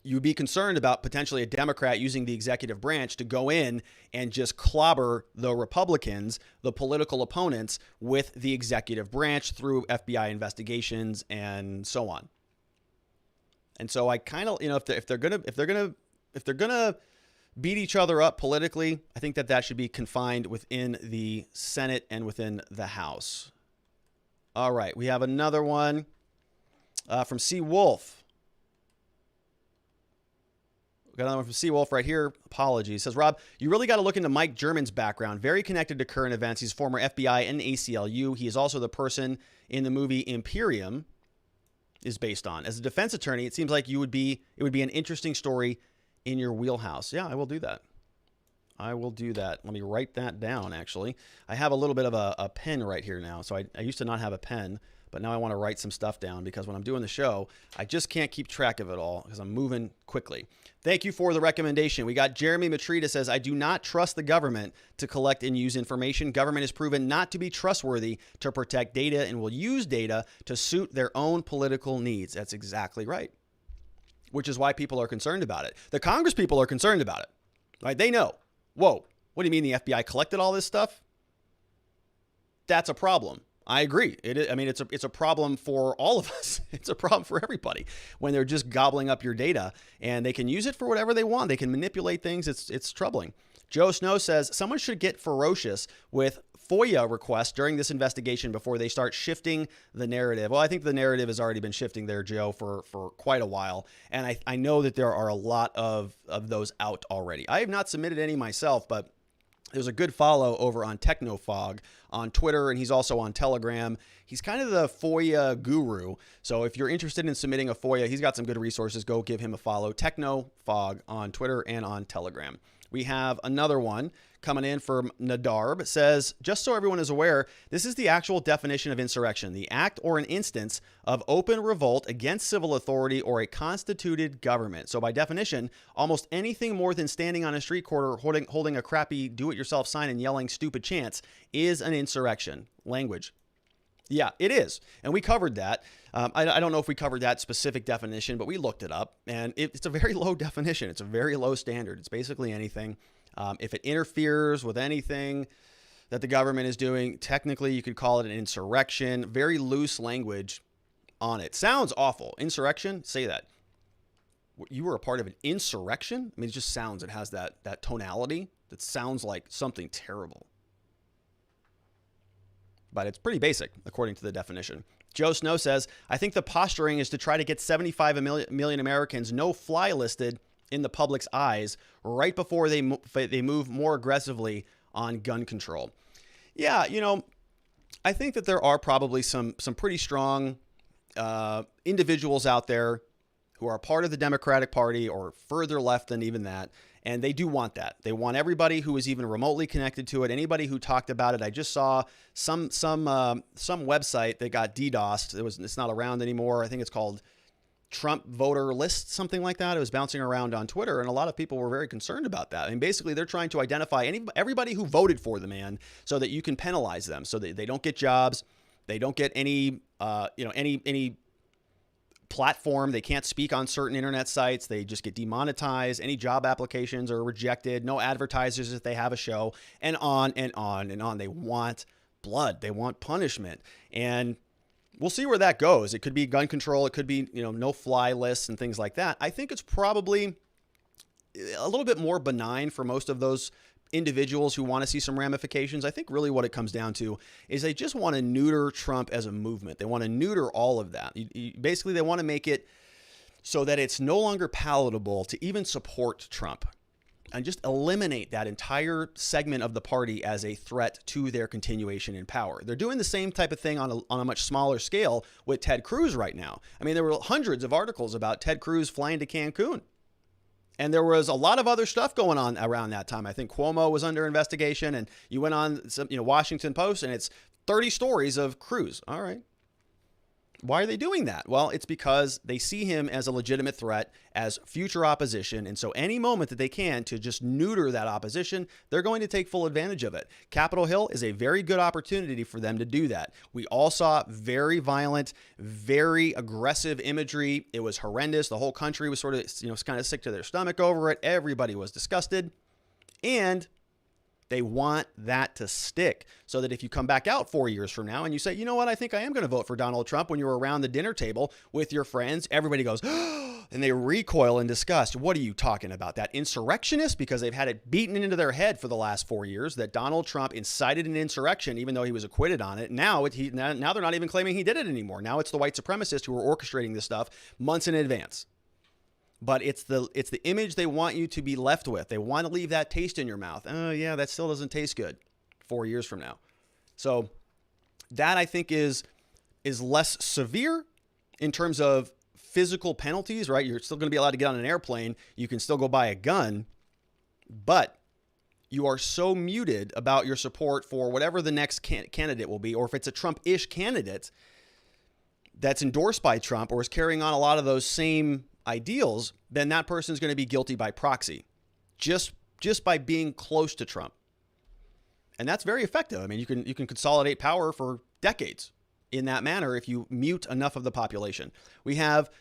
you'd be concerned about potentially a Democrat using the executive branch to go in and just clobber the Republicans, the political opponents, with the executive branch through FBI investigations and so on. And so I kind of, if they're gonna beat each other up politically, I think that should be confined within the Senate and within the House. All right, we have another one from C. Wolf. We got another one from C. Wolf right here. Apologies. Says, Rob, you really got to look into Mike German's background. Very connected to current events. He's former FBI and ACLU. He is also the person in the movie Imperium is based on. As a defense attorney, it seems like it would be an interesting story in your wheelhouse. Yeah, I will do that. I will do that. Let me write that down, actually. I have a little bit of a pen right here now. So I used to not have a pen, but now I want to write some stuff down because when I'm doing the show, I just can't keep track of it all because I'm moving quickly. Thank you for the recommendation. We got Jeremy Matrita says, I do not trust the government to collect and use information. Government is proven not to be trustworthy to protect data and will use data to suit their own political needs. That's exactly right, which is why people are concerned about it. The Congress people are concerned about it. Right? They know. Whoa, what do you mean the FBI collected all this stuff? That's a problem. I agree. It's a problem for all of us. It's a problem for everybody when they're just gobbling up your data and they can use it for whatever they want. They can manipulate things. It's troubling. Joe Snow says someone should get ferocious with FOIA requests during this investigation before they start shifting the narrative. Well, I think the narrative has already been shifting there, Joe, for quite a while. And I know that there are a lot of those out already. I have not submitted any myself, but there's a good follow over on Technofog on Twitter, and he's also on Telegram. He's kind of the FOIA guru. So if you're interested in submitting a FOIA, he's got some good resources. Go give him a follow. Technofog on Twitter and on Telegram. We have another one coming in from Nadarb. Says, just so everyone is aware, this is the actual definition of insurrection, the act or an instance of open revolt against civil authority or a constituted government. So by definition, almost anything more than standing on a street corner holding a crappy do-it-yourself sign and yelling stupid chants is an insurrection. Language. Yeah, it is. And we covered that. I don't know if we covered that specific definition, but we looked it up, and it's a very low definition. It's a very low standard. It's basically anything. If it interferes with anything that the government is doing, technically you could call it an insurrection. Very loose language on it. Sounds awful. Insurrection? Say that. You were a part of an insurrection? I mean, it just sounds, it has that tonality that sounds like something terrible. But it's pretty basic, according to the definition. Joe Snow says, I think the posturing is to try to get 75 million Americans no-fly listed in the public's eyes right before they move more aggressively on gun control. Yeah, I think that there are probably some pretty strong individuals out there who are part of the Democratic Party or further left than even that. And they do want that. They want everybody who is even remotely connected to it. Anybody who talked about it. I just saw some website that got DDoSed. It's not around anymore. I think it's called Trump voter list, something like that. It was bouncing around on Twitter, and a lot of people were very concerned about that. I mean, basically, they're trying to identify everybody who voted for the man so that you can penalize them, so that they don't get jobs, they don't get any platform. They can't speak on certain internet sites. They just get demonetized. Any job applications are rejected. No advertisers if they have a show, and on and on and on. They want blood. They want punishment. And we'll see where that goes. It could be gun control. It could be, no-fly lists and things like that. I think it's probably a little bit more benign for most of those individuals who want to see some ramifications. I think really what it comes down to is they just want to neuter Trump as a movement. They want to neuter all of that. Basically, they want to make it so that it's no longer palatable to even support Trump and just eliminate that entire segment of the party as a threat to their continuation in power. They're doing the same type of thing on a much smaller scale with Ted Cruz right now. I mean, there were hundreds of articles about Ted Cruz flying to Cancun. And there was a lot of other stuff going on around that time. I think Cuomo was under investigation, and you went on some, Washington Post, and it's 30 stories of Cruz. All right. Why are they doing that? Well, it's because they see him as a legitimate threat, as future opposition. And so any moment that they can to just neuter that opposition, they're going to take full advantage of it. Capitol Hill is a very good opportunity for them to do that. We all saw very violent, very aggressive imagery. It was horrendous. The whole country was sort of, kind of sick to their stomach over it. Everybody was disgusted. And They want that to stick so that if you come back out 4 years from now and you say, you know what, I think I am going to vote for Donald Trump, when you're around the dinner table with your friends, everybody goes, and they recoil in disgust. What are you talking about? That insurrectionist? Because they've had it beaten into their head for the last 4 years that Donald Trump incited an insurrection, even though he was acquitted on it. Now they're not even claiming he did it anymore. Now it's the white supremacists who are orchestrating this stuff months in advance. But it's the image they want you to be left with. They want to leave that taste in your mouth. Oh, yeah, that still doesn't taste good 4 years from now. So that, I think, is less severe in terms of physical penalties, right? You're still going to be allowed to get on an airplane. You can still go buy a gun. But you are so muted about your support for whatever the next candidate will be, or if it's a Trump-ish candidate that's endorsed by Trump or is carrying on a lot of those same ideals, then that person is going to be guilty by proxy, just by being close to Trump. And that's very effective. I mean, you can consolidate power for decades in that manner if you mute enough of the population. We have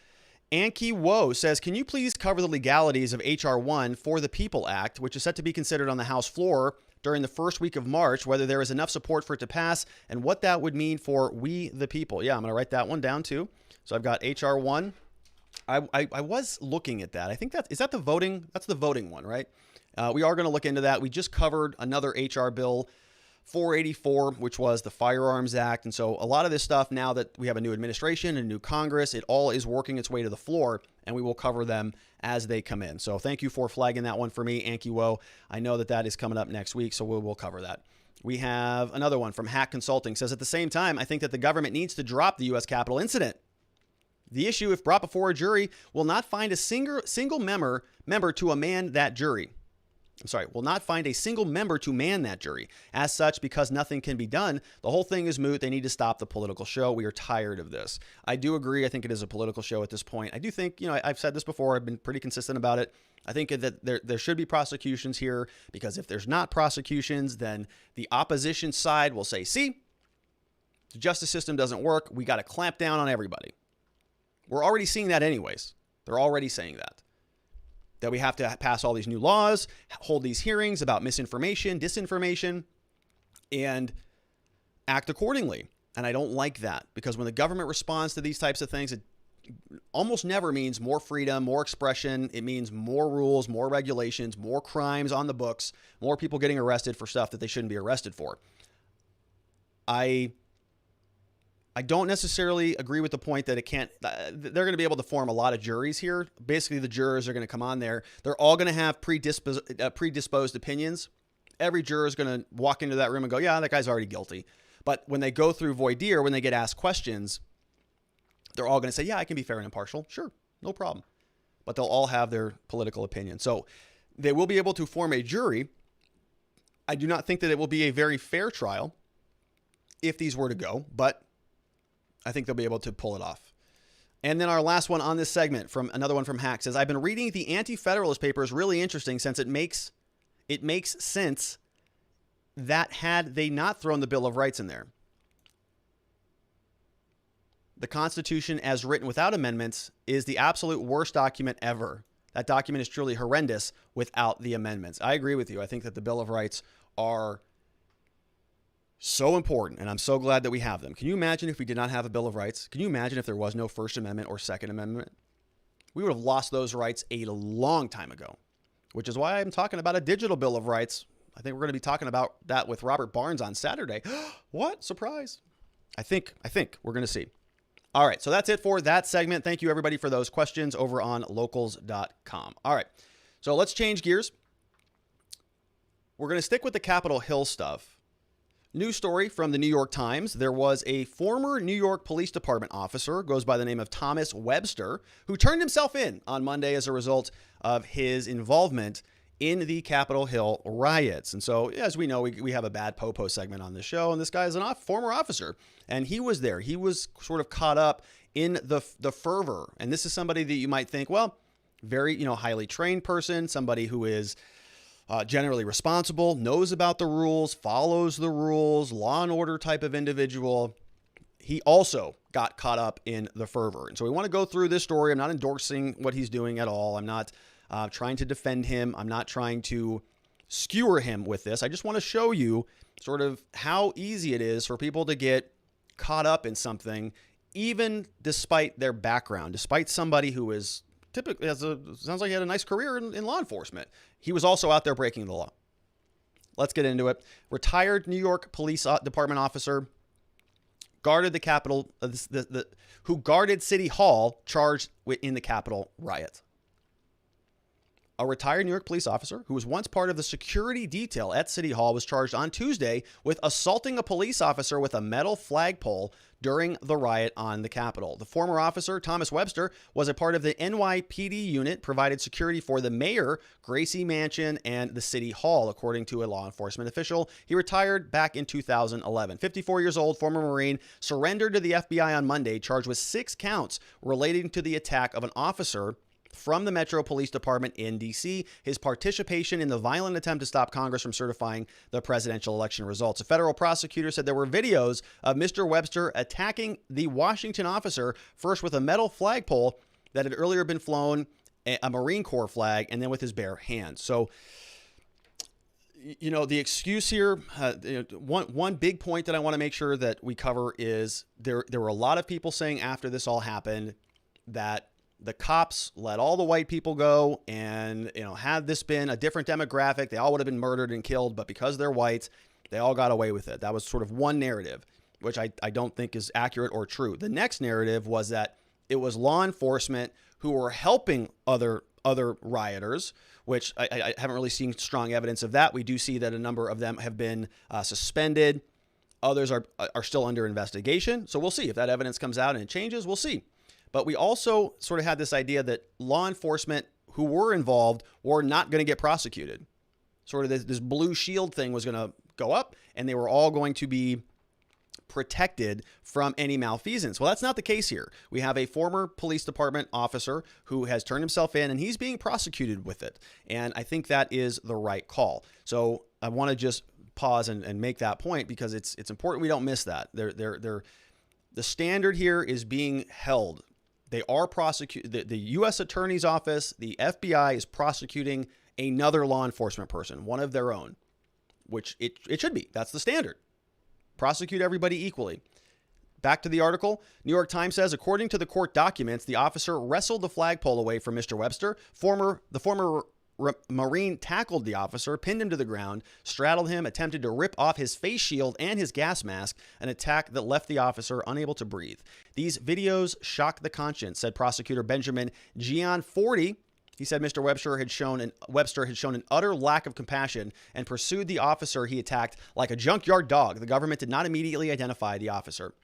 Anki Woe says, can you please cover the legalities of H.R. 1 for the People Act, which is set to be considered on the House floor during the first week of March, whether there is enough support for it to pass and what that would mean for we the people. Yeah, I'm going to write that one down too. So I've got H.R. 1. I was looking at that. I think that's the voting one, right? We are going to look into that. We just covered another HR bill, 484, which was the Firearms Act. And so a lot of this stuff, now that we have a new administration and a new Congress, it all is working its way to the floor, and we will cover them as they come in. So thank you for flagging that one for me, Anki Woe. I know that is coming up next week, so we'll cover that. We have another one from Hack Consulting. Says, at the same time, I think that the government needs to drop the U.S. Capitol incident. The issue, if brought before a jury, will not find a single member to man that jury. Will not find a single member to man that jury. As such, because nothing can be done, the whole thing is moot. They need to stop the political show. We are tired of this. I do agree. I think it is a political show at this point. I do think, I've said this before. I've been pretty consistent about it. I think that there should be prosecutions here, because if there's not prosecutions, then the opposition side will say, see, the justice system doesn't work. We got to clamp down on everybody. We're already seeing that anyways. They're already saying that we have to pass all these new laws, hold these hearings about misinformation, disinformation, and act accordingly. And I don't like that, because when the government responds to these types of things, it almost never means more freedom, more expression. It means more rules, more regulations, more crimes on the books, more people getting arrested for stuff that they shouldn't be arrested for. I don't necessarily agree with the point that they're going to be able to form a lot of juries here. Basically, the jurors are going to come on there. They're all going to have predisposed opinions. Every juror is going to walk into that room and go, yeah, that guy's already guilty. But when they go through voir dire, when they get asked questions, they're all going to say, yeah, I can be fair and impartial. Sure, no problem. But they'll all have their political opinion. So they will be able to form a jury. I do not think that it will be a very fair trial if these were to go, but I think they'll be able to pull it off. And then our last one on this segment, from another one from Hack, says, I've been reading the Anti-Federalist paper. Is really interesting, since it makes sense that had they not thrown the Bill of Rights in there, the Constitution as written without amendments is the absolute worst document ever. That document is truly horrendous without the amendments. I agree with you. I think that the Bill of Rights are so important, and I'm so glad that we have them. Can you imagine if we did not have a Bill of Rights? Can you imagine if there was no First Amendment or Second Amendment? We would have lost those rights a long time ago, which is why I'm talking about a digital Bill of Rights. I think we're going to be talking about that with Robert Barnes on Saturday. What? Surprise. I think we're going to see. All right, so that's it for that segment. Thank you, everybody, for those questions over on locals.com. All right, so let's change gears. We're going to stick with the Capitol Hill stuff. News story from the New York Times. There was a former New York Police Department officer, goes by the name of Thomas Webster, who turned himself in on Monday as a result of his involvement in the Capitol Hill riots. And so, as we know, we have a bad popo segment on this show, and this guy is a former officer, and he was there. He was sort of caught up in the fervor. And this is somebody that you might think, well, very, highly trained person, somebody who is generally responsible, knows about the rules, follows the rules, law and order type of individual. He also got caught up in the fervor. And so we want to go through this story. I'm not endorsing what he's doing at all. I'm not trying to defend him. I'm not trying to skewer him with this. I just want to show you sort of how easy it is for people to get caught up in something, even despite their background, despite somebody who is typically sounds like he had a nice career in law enforcement. He was also out there breaking the law. Let's get into it. Retired New York Police Department officer guarded the Capitol, who guarded City Hall, charged in the Capitol riot. A retired New York police officer who was once part of the security detail at City Hall was charged on Tuesday with assaulting a police officer with a metal flagpole during the riot on the Capitol. The former officer, Thomas Webster, was a part of the NYPD unit, provided security for the mayor, Gracie Mansion, and the City Hall, according to a law enforcement official. He retired back in 2011. 54 years old, former Marine, surrendered to the FBI on Monday, charged with 6 counts relating to the attack of an officer from the Metro Police Department in D.C., his participation in the violent attempt to stop Congress from certifying the presidential election results. A federal prosecutor said there were videos of Mr. Webster attacking the Washington officer, first with a metal flagpole that had earlier been flown, a Marine Corps flag, and then with his bare hands. So, you know, the excuse here, one big point that I want to make sure that we cover is there were a lot of people saying after this all happened that the cops let all the white people go, and, you know, had this been a different demographic, they all would have been murdered and killed, but because they're white, they all got away with it. That was sort of one narrative, which I don't think is accurate or true. The next narrative was that it was law enforcement who were helping other rioters, which I haven't really seen strong evidence of that. We do see that a number of them have been suspended. Others are still under investigation. So we'll see if that evidence comes out and it changes. We'll see. But we also sort of had this idea that law enforcement who were involved were not going to get prosecuted. Sort of this blue shield thing was going to go up, and they were all going to be protected from any malfeasance. Well, that's not the case here. We have a former police department officer who has turned himself in, and he's being prosecuted with it. And I think that is the right call. So I want to just pause and make that point, because it's important we don't miss that. The standard here is being held. They are prosecuting, the U.S. Attorney's Office, the FBI is prosecuting another law enforcement person, one of their own, which it should be. That's the standard. Prosecute everybody equally. Back to the article. New York Times says, according to the court documents, the officer wrestled the flagpole away from Mr. Webster. The former Marine tackled the officer, pinned him to the ground, straddled him, attempted to rip off his face shield and his gas mask, an attack that left the officer unable to breathe. These videos shock the conscience, said prosecutor Benjamin Gianforte. He said Mr. Webster had shown an utter lack of compassion and pursued the officer he attacked like a junkyard dog. The government did not immediately identify the officer.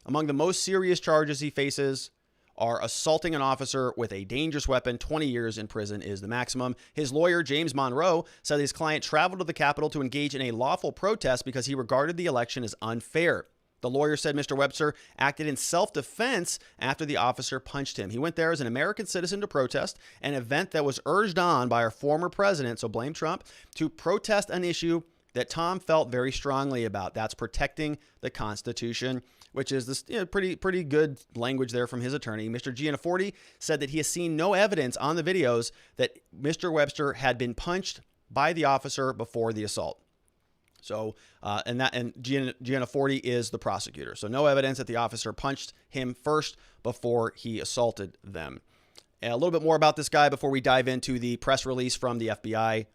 Among the most serious charges he faces are assaulting an officer with a dangerous weapon. 20 years in prison is the maximum. His lawyer, James Monroe, said his client traveled to the Capitol to engage in a lawful protest because he regarded the election as unfair. The lawyer said Mr. Webster acted in self-defense after the officer punched him. He went there as an American citizen to protest, an event that was urged on by our former president, so blame Trump, to protest an issue that Tom felt very strongly about. That's protecting the Constitution, which is this pretty good language there from his attorney. Mr. Gianforte said that he has seen no evidence on the videos that Mr. Webster had been punched by the officer before the assault. So, and Gianforte is the prosecutor. So no evidence that the officer punched him first before he assaulted them. And a little bit more about this guy before we dive into the press release from the FBI,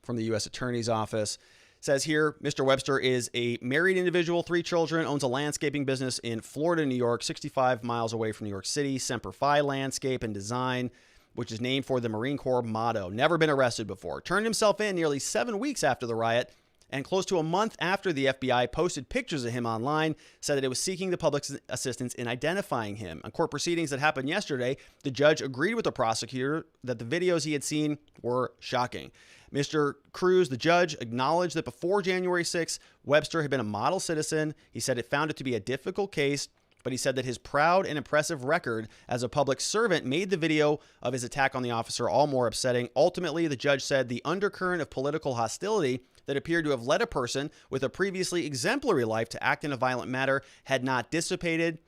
from the U.S. Attorney's Office. Says here, Mr. Webster is a married individual, 3 children, owns a landscaping business in Florida, New York, 65 miles away from New York City. Semper Fi Landscape and Design, which is named for the Marine Corps motto. Never been arrested before. Turned himself in nearly 7 weeks after the riot, and close to a month after the FBI posted pictures of him online, said that it was seeking the public's assistance in identifying him. On court proceedings that happened yesterday, the judge agreed with the prosecutor that the videos he had seen were shocking. Mr. Cruz, the judge, acknowledged that before January 6th, Webster had been a model citizen. He said it found it to be a difficult case, but he said that his proud and impressive record as a public servant made the video of his attack on the officer all more upsetting. Ultimately, the judge said the undercurrent of political hostility that appeared to have led a person with a previously exemplary life to act in a violent manner had not dissipated,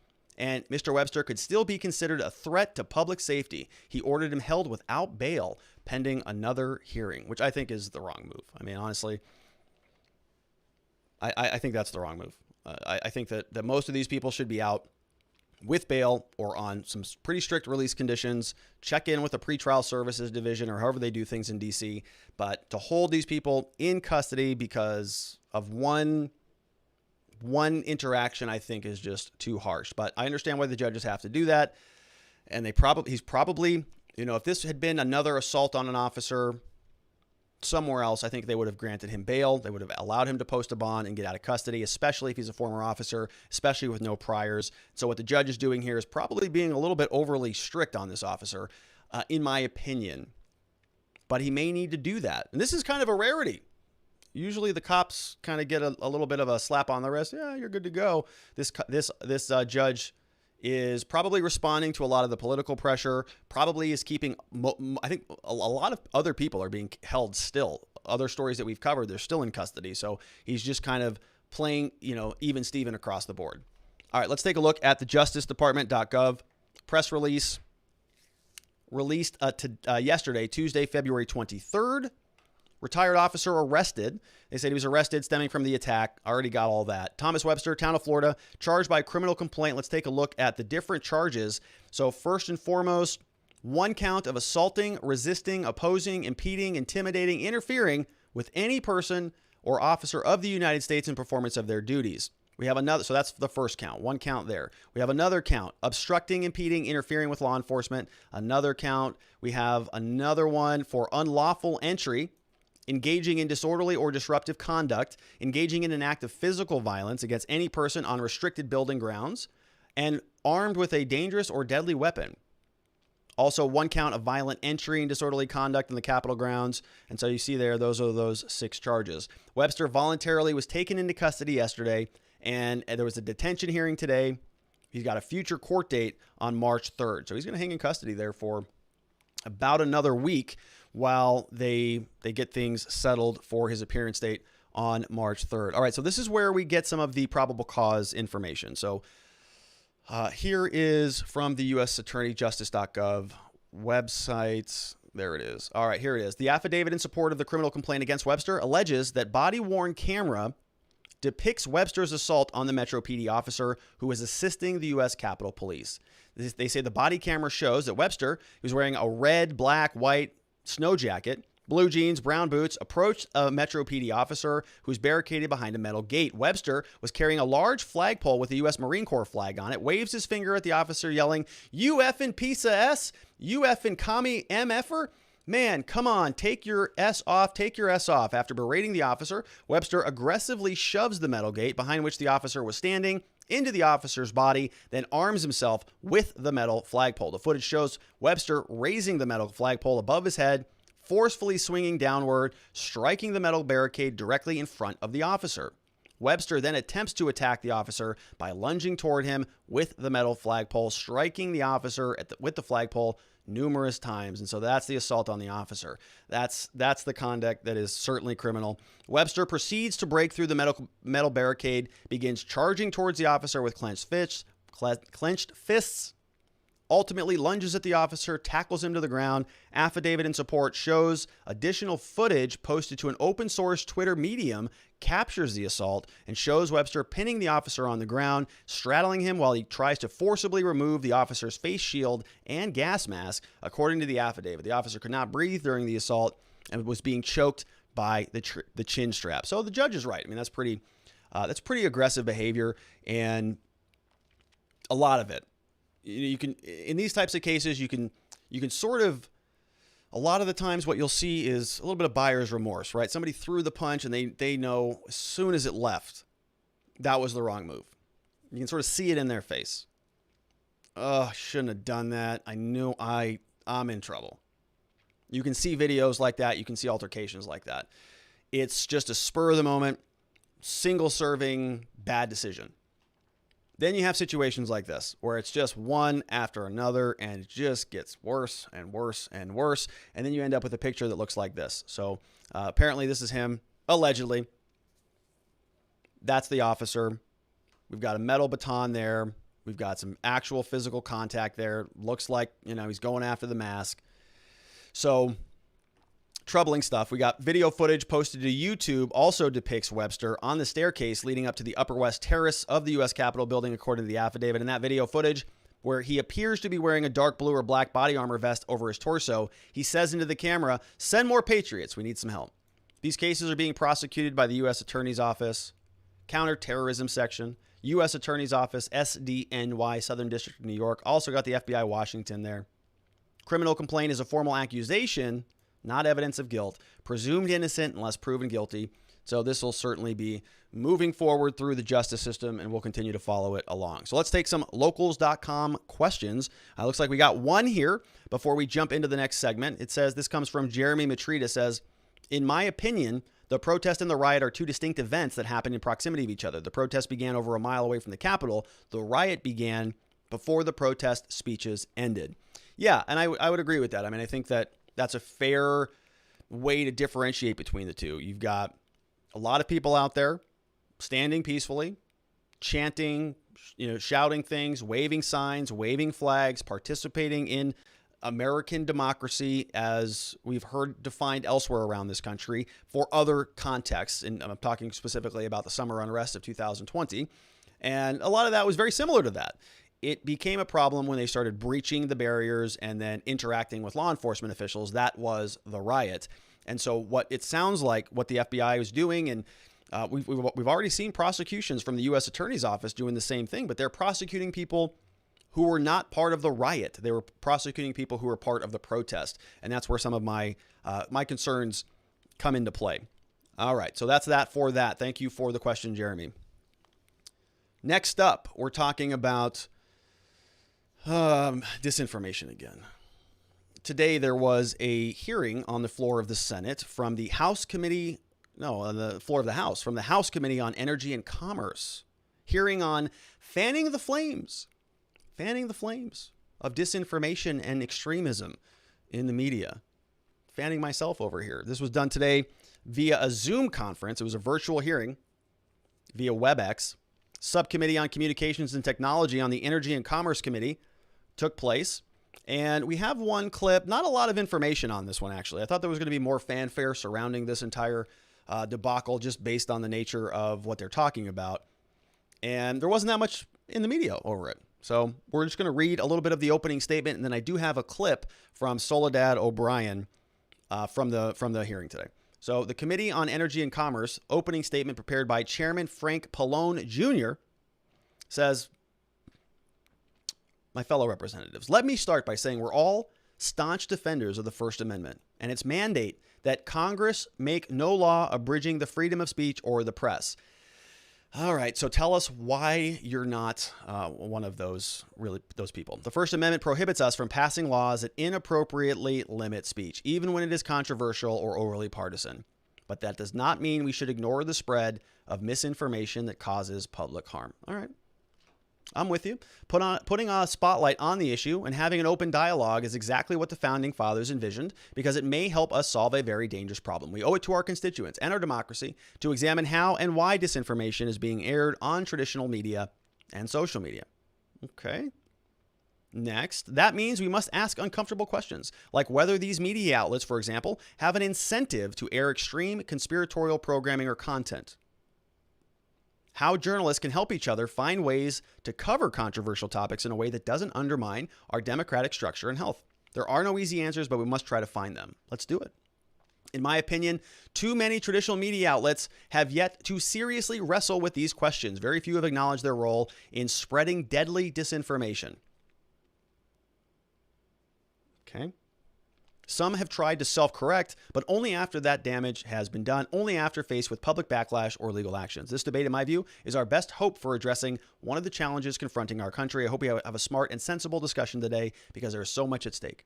and Mr. Webster could still be considered a threat to public safety. He ordered him held without bail pending another hearing, which I think is the wrong move. I mean, honestly, I think that's the wrong move. I think that most of these people should be out with bail or on some pretty strict release conditions. Check in with the pretrial services division or however they do things in DC. But to hold these people in custody because of one interaction, I think is just too harsh. But I understand why the judges have to do that. And he's probably, if this had been another assault on an officer somewhere else, I think they would have granted him bail. They would have allowed him to post a bond and get out of custody, especially if he's a former officer, especially with no priors. So what the judge is doing here is probably being a little bit overly strict on this officer, in my opinion. But he may need to do that. And this is kind of a rarity. Usually the cops kind of get a little bit of a slap on the wrist. Yeah, you're good to go. This judge is probably responding to a lot of the political pressure, probably is keeping, I think a lot of other people are being held still. Other stories that we've covered, they're still in custody. So he's just kind of playing, even Steven across the board. All right, let's take a look at the justicedepartment.gov press release released yesterday, Tuesday, February 23rd. Retired officer arrested. They said he was arrested stemming from the attack. Already got all that. Thomas Webster, town of Florida, charged by criminal complaint. Let's take a look at the different charges. So first and foremost, one count of assaulting, resisting, opposing, impeding, intimidating, interfering with any person or officer of the United States in performance of their duties. We have another, so that's the first count, one count there. We have another count, obstructing, impeding, interfering with law enforcement. Another count. We have another one for unlawful entry, engaging in disorderly or disruptive conduct, engaging in an act of physical violence against any person on restricted building grounds, and armed with a dangerous or deadly weapon. Also, one count of violent entry and disorderly conduct in the Capitol grounds. And so you see there, those are those 6 charges. Webster voluntarily was taken into custody yesterday, and there was a detention hearing today. He's got a future court date on March 3rd. So he's going to hang in custody there for about another week while they get things settled for his appearance date on March 3rd. All right, so this is where we get some of the probable cause information. So here is from the U.S. Attorney Justice.gov website. There it is. All right, here it is. The affidavit in support of the criminal complaint against Webster alleges that body-worn camera depicts Webster's assault on the Metro PD officer who was assisting the U.S. Capitol Police. They say the body camera shows that Webster, who was wearing a red, black, white snow jacket, blue jeans, brown boots, approached a Metro PD officer who's barricaded behind a metal gate. Webster was carrying a large flagpole with the U.S. Marine Corps flag on it, waves his finger at the officer, yelling, "You effing piece of S, you effing commie MFer. Man, come on, take your S off, take your S off." After berating the officer, Webster aggressively shoves the metal gate behind which the officer was standing into the officer's body, then arms himself with the metal flagpole. The footage shows Webster raising the metal flagpole above his head, forcefully swinging downward, striking the metal barricade directly in front of the officer. Webster then attempts to attack the officer by lunging toward him with the metal flagpole, striking the officer with the flagpole numerous times. And so that's the assault on the officer. That's the conduct that is certainly criminal. Webster proceeds to break through the metal barricade, begins charging towards the officer with clenched fists, ultimately lunges at the officer, tackles him to the ground. Affidavit in support shows additional footage posted to an open source Twitter medium captures the assault and shows Webster pinning the officer on the ground, straddling him while he tries to forcibly remove the officer's face shield and gas mask. According to the affidavit, the officer could not breathe during the assault and was being choked by the chin strap. So the judge is right. I mean, that's pretty aggressive behavior, and a lot of it. You can, in these types of cases, you can sort of, a lot of the times what you'll see is a little bit of buyer's remorse, right? Somebody threw the punch and they know as soon as it left, that was the wrong move. You can sort of see it in their face. Oh, I shouldn't have done that. I knew I'm in trouble. You can see videos like that. You can see altercations like that. It's just a spur of the moment, single serving, bad decision. Then you have situations like this where it's just one after another and it just gets worse and worse and worse. And then you end up with a picture that looks like this. So apparently this is him, allegedly. That's the officer. We've got a metal baton there. We've got some actual physical contact there. Looks like, he's going after the mask. So troubling stuff. We got video footage posted to YouTube also depicts Webster on the staircase leading up to the Upper West Terrace of the U.S. Capitol building, according to the affidavit. In that video footage, where he appears to be wearing a dark blue or black body armor vest over his torso, he says into the camera, "Send more patriots. We need some help." These cases are being prosecuted by the U.S. Attorney's Office, Counterterrorism Section, U.S. Attorney's Office, SDNY, Southern District of New York. Also got the FBI Washington there. Criminal complaint is a formal accusation, not evidence of guilt. Presumed innocent unless proven guilty. So this will certainly be moving forward through the justice system, and we'll continue to follow it along. So let's take some locals.com questions. Looks like we got one here before we jump into the next segment. It says, this comes from Jeremy Matrita, says, "In my opinion, the protest and the riot are two distinct events that happened in proximity of each other. The protest began over a mile away from the Capitol. The riot began before the protest speeches ended." Yeah, and I would agree with that. I mean, I think that that's a fair way to differentiate between the two. You've got a lot of people out there standing peacefully, chanting, shouting things, waving signs, waving flags, participating in American democracy as we've heard defined elsewhere around this country for other contexts. And I'm talking specifically about the summer unrest of 2020. And a lot of that was very similar to that. It became a problem when they started breaching the barriers and then interacting with law enforcement officials. That was the riot. And so what it sounds like what the FBI was doing, and we've already seen prosecutions from the U.S. Attorney's Office doing the same thing, but they're prosecuting people who were not part of the riot. They were prosecuting people who were part of the protest. And that's where some of my concerns come into play. All right, so that's that for that. Thank you for the question, Jeremy. Next up, we're talking about disinformation again. Today, there was a hearing on the floor of the Senate from the House Committee, on the floor of the House, from the House Committee on Energy and Commerce, hearing on fanning the flames of disinformation and extremism in the media. Fanning myself over here. This was done today via a Zoom conference. It was a virtual hearing via WebEx. Subcommittee on Communications and Technology on the Energy and Commerce Committee took place. And we have one clip, not a lot of information on this one, actually. I thought there was going to be more fanfare surrounding this entire debacle just based on the nature of what they're talking about. And there wasn't that much in the media over it. So we're just going to read a little bit of the opening statement. And then I do have a clip from Soledad O'Brien from the hearing today. So the Committee on Energy and Commerce opening statement prepared by Chairman Frank Pallone Jr. says, "My fellow representatives, let me start by saying we're all staunch defenders of the First Amendment and its mandate that Congress make no law abridging the freedom of speech or the press." All right, so tell us why you're not one of those people. The First Amendment prohibits us from passing laws that inappropriately limit speech, even when it is controversial or overly partisan. But that does not mean we should ignore the spread of misinformation that causes public harm. All right. I'm with you. Putting a spotlight on the issue and having an open dialogue is exactly what the founding fathers envisioned, because it may help us solve a very dangerous problem. We owe it to our constituents and our democracy to examine how and why disinformation is being aired on traditional media and social media. Okay. Next, that means we must ask uncomfortable questions, like whether these media outlets, for example, have an incentive to air extreme conspiratorial programming or content. How journalists can help each other find ways to cover controversial topics in a way that doesn't undermine our democratic structure and health. There are no easy answers, but we must try to find them. Let's do it. In my opinion, too many traditional media outlets have yet to seriously wrestle with these questions. Very few have acknowledged their role in spreading deadly disinformation. Okay. Some have tried to self-correct, but only after that damage has been done, only after faced with public backlash or legal actions. This debate, in my view, is our best hope for addressing one of the challenges confronting our country. I hope we have a smart and sensible discussion today, because there is so much at stake.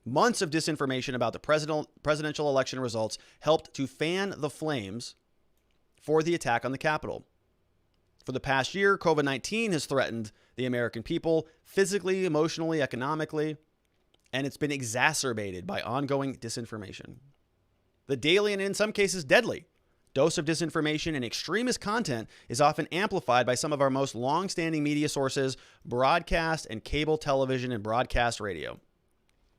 Months of disinformation about the presidential election results helped to fan the flames for the attack on the Capitol. For the past year, COVID-19 has threatened the American people physically, emotionally, economically, and it's been exacerbated by ongoing disinformation. The daily and in some cases deadly dose of disinformation and extremist content is often amplified by some of our most long-standing media sources, broadcast and cable television and broadcast radio.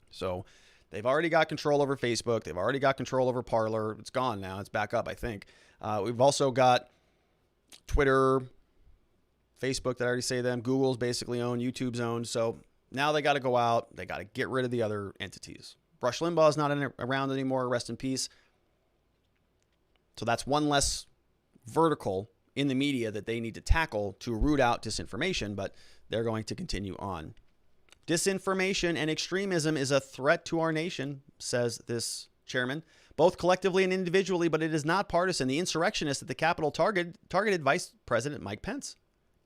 So they've already got control over Facebook. They've already got control over Parler. It's gone now. It's back up, I think. We've also got Twitter, Facebook, that I already say them. Google's basically owned. YouTube's owned. So now they got to go out. They got to get rid of the other entities. Rush Limbaugh's not around anymore. Rest in peace. So that's one less vertical in the media that they need to tackle to root out disinformation, but they're going to continue on. Disinformation and extremism is a threat to our nation, says this chairman, both collectively and individually, but it is not partisan. The insurrectionists at the Capitol targeted Vice President Mike Pence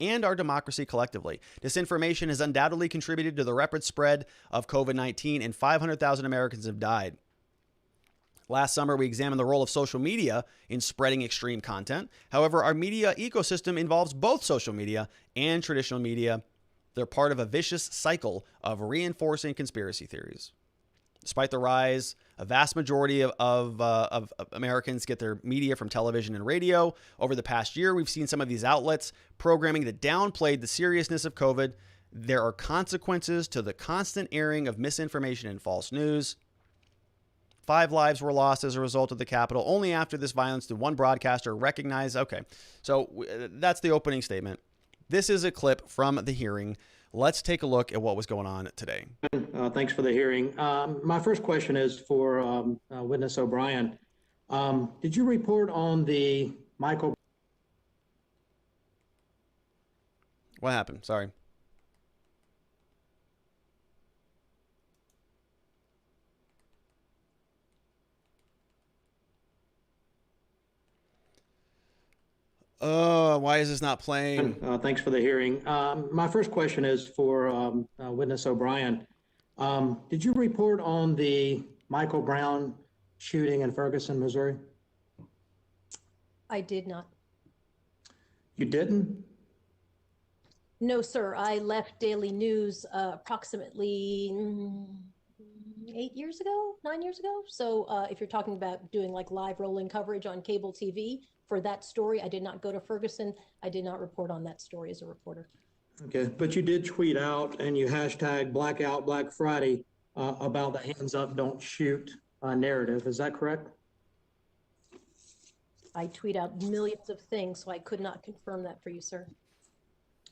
and our democracy collectively. Disinformation has undoubtedly contributed to the rapid spread of COVID-19, and 500,000 Americans have died. Last summer, we examined the role of social media in spreading extreme content. However, our media ecosystem involves both social media and traditional media. They're part of a vicious cycle of reinforcing conspiracy theories. Despite the rise, a vast majority of Americans get their media from television and radio. Over the past year, we've seen some of these outlets programming that downplayed the seriousness of COVID. There are consequences to the constant airing of misinformation and false news. 5 lives were lost as a result of the Capitol. Only after this violence did one broadcaster recognize. Okay, so that's the opening statement. This is a clip from the hearing. Let's take a look at what was going on today. Thanks for the hearing. My first question is for Witness O'Brien. Did you report on the Michael? What happened? Sorry. Why is this not playing? Thanks for the hearing. My first question is for Witness O'Brien. Did you report on the Michael Brown shooting in Ferguson, Missouri? I did not. You didn't? No, sir. I left Daily News approximately 8 years ago, 9 years ago. So if you're talking about doing like live rolling coverage on cable TV for that story, I did not go to Ferguson. I did not report on that story as a reporter. Okay, but you did tweet out and you hashtag Blackout Black Friday about the hands up, don't shoot narrative. Is that correct? I tweet out millions of things, so I could not confirm that for you, sir.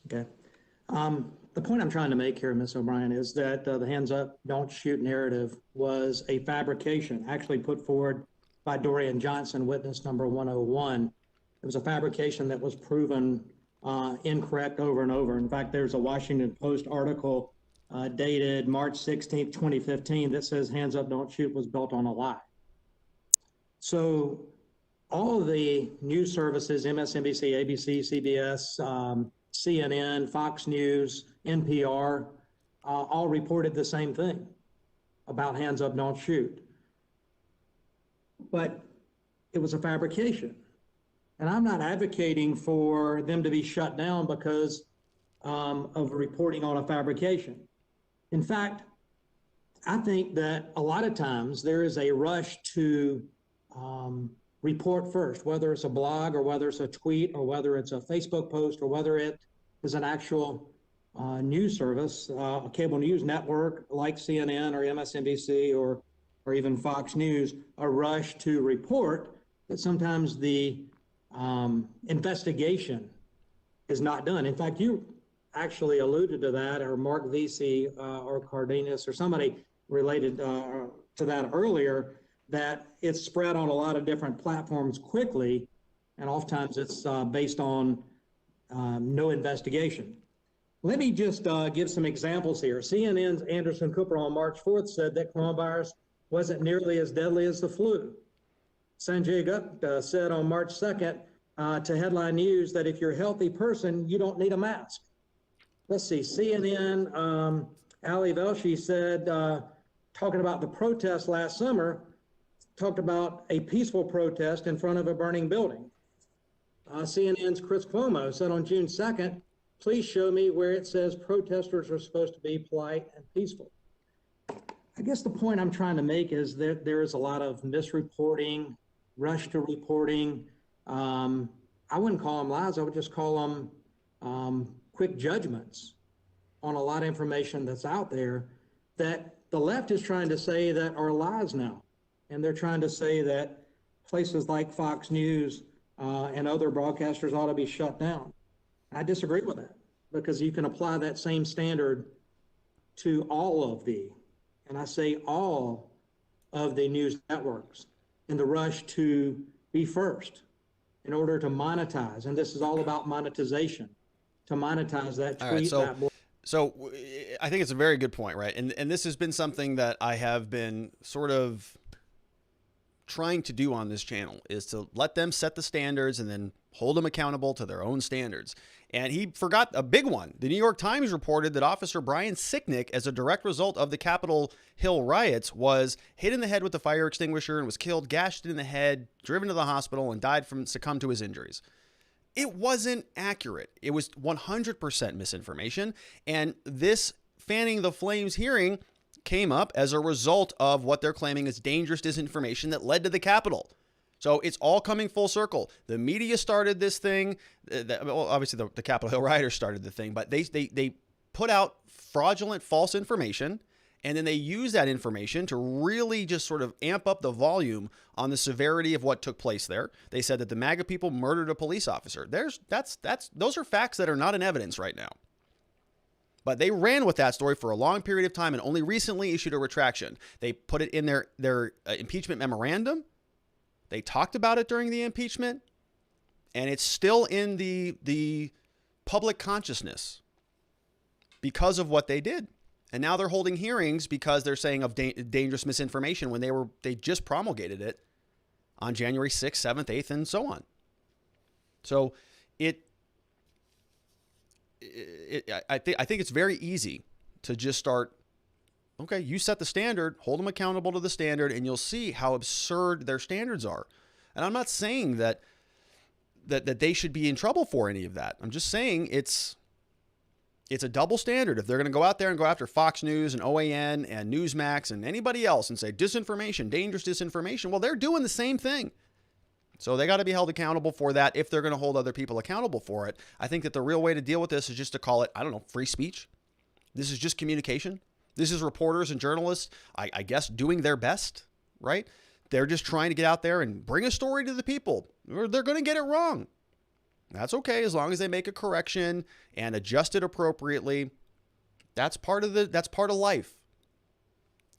Okay. The point I'm trying to make here, Ms. O'Brien, is that the hands up, don't shoot narrative was a fabrication actually put forward by Dorian Johnson, witness number 101. It was a fabrication that was proven incorrect over and over. In fact, there's a Washington Post article dated March 16th, 2015 that says hands up, don't shoot was built on a lie. So all of the news services, MSNBC, ABC, CBS, CNN, Fox News, NPR, all reported the same thing about hands up, don't shoot. But it was a fabrication. And I'm not advocating for them to be shut down because of reporting on a fabrication. In fact, I think that a lot of times there is a rush to report first, whether it's a blog or whether it's a tweet or whether it's a Facebook post or whether it is an actual news service, a cable news network like CNN or MSNBC or even Fox News, a rush to report that sometimes the investigation is not done. In fact, you actually alluded to that, or Mark Vesey or Cardenas or somebody related to that earlier, that it's spread on a lot of different platforms quickly, and oftentimes it's based on no investigation. Let me just give some examples here. CNN's Anderson Cooper on March 4th said that coronavirus wasn't nearly as deadly as the flu. Sanjay Gupta said on March 2nd to Headline News that if you're a healthy person, you don't need a mask. Let's see, CNN, Ali Velshi said, talking about the protest last summer, talked about a peaceful protest in front of a burning building. CNN's Chris Cuomo said on June 2nd, please show me where it says protesters are supposed to be polite and peaceful. I guess the point I'm trying to make is that there is a lot of misreporting, rush to reporting, I wouldn't call them lies. I would just call them quick judgments on a lot of information that's out there that the left is trying to say that are lies now. And they're trying to say that places like Fox News and other broadcasters ought to be shut down. I disagree with that, because you can apply that same standard to all of the, and I say all of the news networks, in the rush to be first in order to monetize. And this is all about monetization, to monetize that tweet. So I think it's a very good point, right? And this has been something that I have been sort of trying to do on this channel, is to let them set the standards and then hold them accountable to their own standards. And he forgot a big one. The New York Times reported that Officer Brian Sicknick, as a direct result of the Capitol Hill riots, was hit in the head with a fire extinguisher and was killed, gashed in the head, driven to the hospital, and succumbed to his injuries. It wasn't accurate. It was 100% misinformation. And this fanning the flames hearing came up as a result of what they're claiming is dangerous disinformation that led to the Capitol. So it's all coming full circle. The media started this thing. Obviously, the Capitol Hill rioters started the thing, but they put out fraudulent, false information, and then they use that information to really just sort of amp up the volume on the severity of what took place there. They said that the MAGA people murdered a police officer. Those are facts that are not in evidence right now. But they ran with that story for a long period of time and only recently issued a retraction. They put it in their impeachment memorandum. They talked about it during the impeachment, and it's still in the public consciousness because of what they did. And now they're holding hearings because they're saying of dangerous misinformation when they just promulgated it on January 6th, 7th, 8th, and so on. So I think it's very easy to just start, okay, you set the standard, hold them accountable to the standard, and you'll see how absurd their standards are. And I'm not saying that they should be in trouble for any of that. I'm just saying it's a double standard. If they're going to go out there and go after Fox News and OAN and Newsmax and anybody else and say disinformation, dangerous disinformation, well, they're doing the same thing. So they got to be held accountable for that if they're going to hold other people accountable for it. I think that the real way to deal with this is just to call it, I don't know, free speech. This is just communication. This is reporters and journalists, I guess, doing their best, right? They're just trying to get out there and bring a story to the people. Or they're going to get it wrong. That's okay, as long as they make a correction and adjust it appropriately. That's part of life.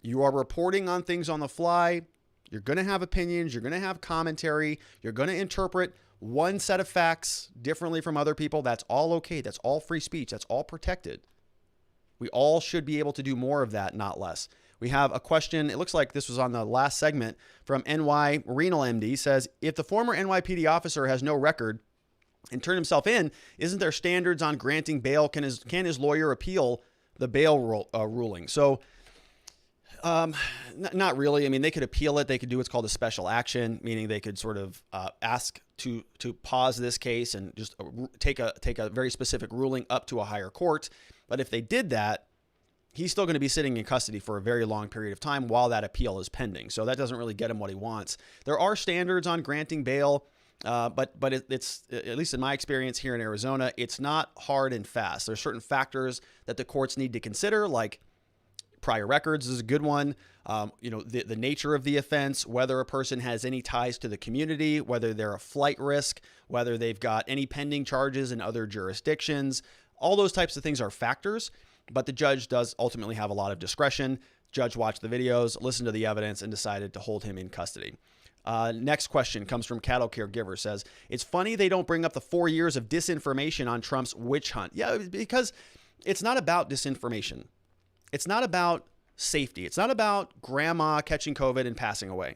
You are reporting on things on the fly. You're going to have opinions. You're going to have commentary. You're going to interpret one set of facts differently from other people. That's all okay. That's all free speech. That's all protected. We all should be able to do more of that, not less. We have a question. It looks like this was on the last segment from NY Renal MD. Says, if the former NYPD officer has no record and turned himself in, isn't there standards on granting bail? Can his lawyer appeal the bail ruling? So not really. I mean, they could appeal it. They could do what's called a special action, meaning they could sort of ask to pause this case and just take a very specific ruling up to a higher court. But if they did that, he's still going to be sitting in custody for a very long period of time while that appeal is pending. So that doesn't really get him what he wants. There are standards on granting bail, but it's, at least in my experience here in Arizona, it's not hard and fast. There's certain factors that the courts need to consider, like prior records is a good one. The nature of the offense, whether a person has any ties to the community, whether they're a flight risk, whether they've got any pending charges in other jurisdictions. All those types of things are factors, but the judge does ultimately have a lot of discretion. Judge watched the videos, listened to the evidence, and decided to hold him in custody. Next question comes from Cattle Caregiver. Says, it's funny they don't bring up the 4 years of disinformation on Trump's witch hunt. Yeah, because it's not about disinformation. It's not about safety. It's not about grandma catching COVID and passing away.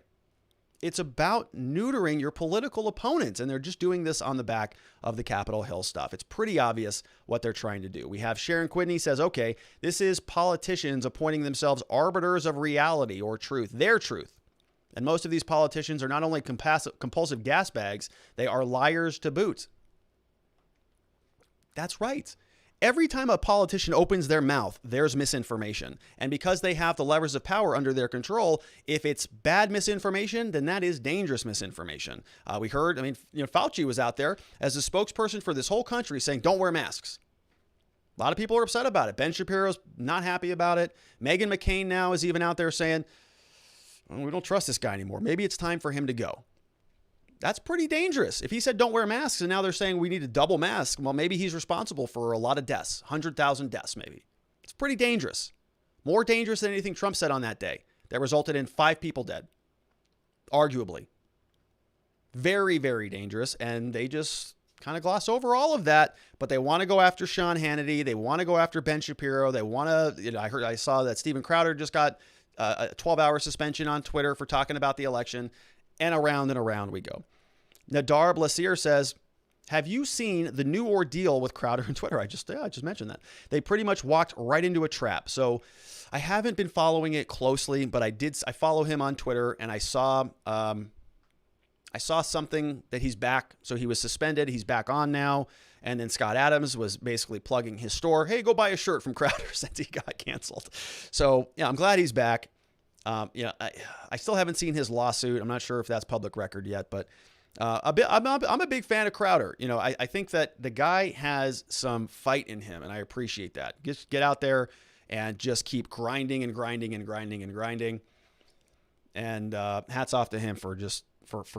It's about neutering your political opponents, and they're just doing this on the back of the Capitol Hill stuff. It's pretty obvious what they're trying to do. We have Sharon Quidney says, okay, this is politicians appointing themselves arbiters of reality or truth, their truth. And most of these politicians are not only compulsive gas bags, they are liars to boot. That's right. Every time a politician opens their mouth, there's misinformation. And because they have the levers of power under their control, if it's bad misinformation, then that is dangerous misinformation. We heard, Fauci was out there as a spokesperson for this whole country saying, don't wear masks. A lot of people are upset about it. Ben Shapiro's not happy about it. Meghan McCain now is even out there saying, we don't trust this guy anymore. Maybe it's time for him to go. That's pretty dangerous. If he said don't wear masks and now they're saying we need to double mask, well, maybe he's responsible for a lot of deaths, 100,000 deaths maybe. It's pretty dangerous. More dangerous than anything Trump said on that day that resulted in 5 people dead, arguably. Very, very dangerous. And they just kind of gloss over all of that, but they want to go after Sean Hannity. They want to go after Ben Shapiro. They want to, I saw that Steven Crowder just got a 12-hour suspension on Twitter for talking about the election. And around we go. Nadar Blasier says, have you seen the new ordeal with Crowder and Twitter? I just mentioned that. They pretty much walked right into a trap. So I haven't been following it closely, but I follow him on Twitter, and I saw something that he's back. So he was suspended. He's back on now. And then Scott Adams was basically plugging his store. Hey, go buy a shirt from Crowder since he got canceled. So yeah, I'm glad he's back. I still haven't seen his lawsuit. I'm not sure if that's public record yet, but I'm a big fan of Crowder. I think that the guy has some fight in him, and I appreciate that. Just get out there and just keep grinding and grinding and grinding and grinding. And hats off to him for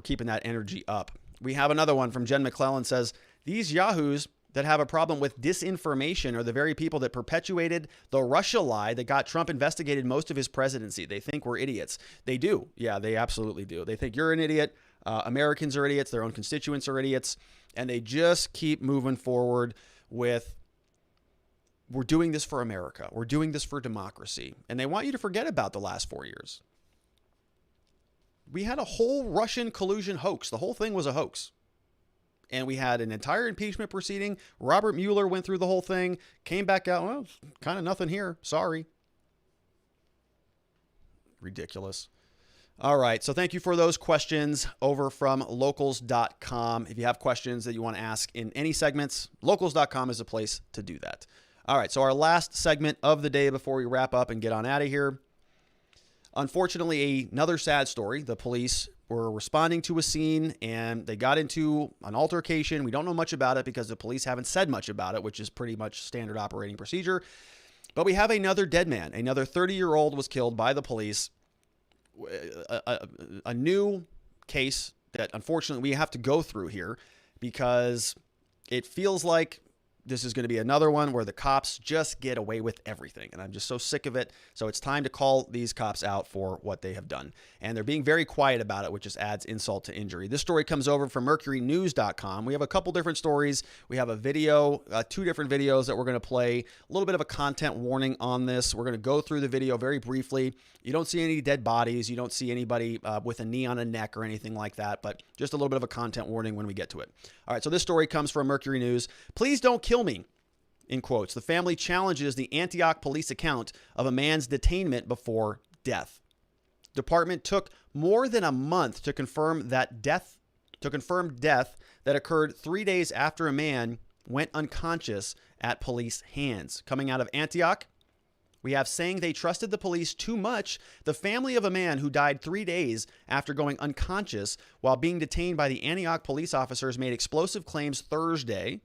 keeping that energy up. We have another one from Jen McClellan says, these yahoos that have a problem with disinformation are the very people that perpetuated the Russia lie that got Trump investigated most of his presidency. They think we're idiots. They do. Yeah, they absolutely do. They think you're an idiot. Americans are idiots. Their own constituents are idiots. And they just keep moving forward with, we're doing this for America. We're doing this for democracy. And they want you to forget about the last 4 years. We had a whole Russian collusion hoax. The whole thing was a hoax. And we had an entire impeachment proceeding. Robert Mueller went through the whole thing, came back out. Well, kind of nothing here. Sorry. Ridiculous. All right. So thank you for those questions over from locals.com. If you have questions that you want to ask in any segments, locals.com is a place to do that. All right. So our last segment of the day before we wrap up and get on out of here. Unfortunately, another sad story. The police were responding to a scene and they got into an altercation. We don't know much about it because the police haven't said much about it, which is pretty much standard operating procedure. But we have another dead man. Another 30-year-old was killed by the police. A new case that unfortunately we have to go through here because it feels like this is going to be another one where the cops just get away with everything. And I'm just so sick of it. So it's time to call these cops out for what they have done. And they're being very quiet about it, which just adds insult to injury. This story comes over from mercurynews.com. We have a couple different stories. We have a video, 2 different videos that we're going to play. A little bit of a content warning on this. We're going to go through the video very briefly. You don't see any dead bodies. You don't see anybody with a knee on a neck or anything like that, but just a little bit of a content warning when we get to it. All right, so this story comes from Mercury News. Please don't kill me, in quotes. The family challenges the Antioch police account of a man's detainment before death. Department took more than a month to confirm death that occurred 3 days after a man went unconscious at police hands. Coming out of Antioch, we have saying they trusted the police too much. The family of a man who died 3 days after going unconscious while being detained by the Antioch police officers made explosive claims Thursday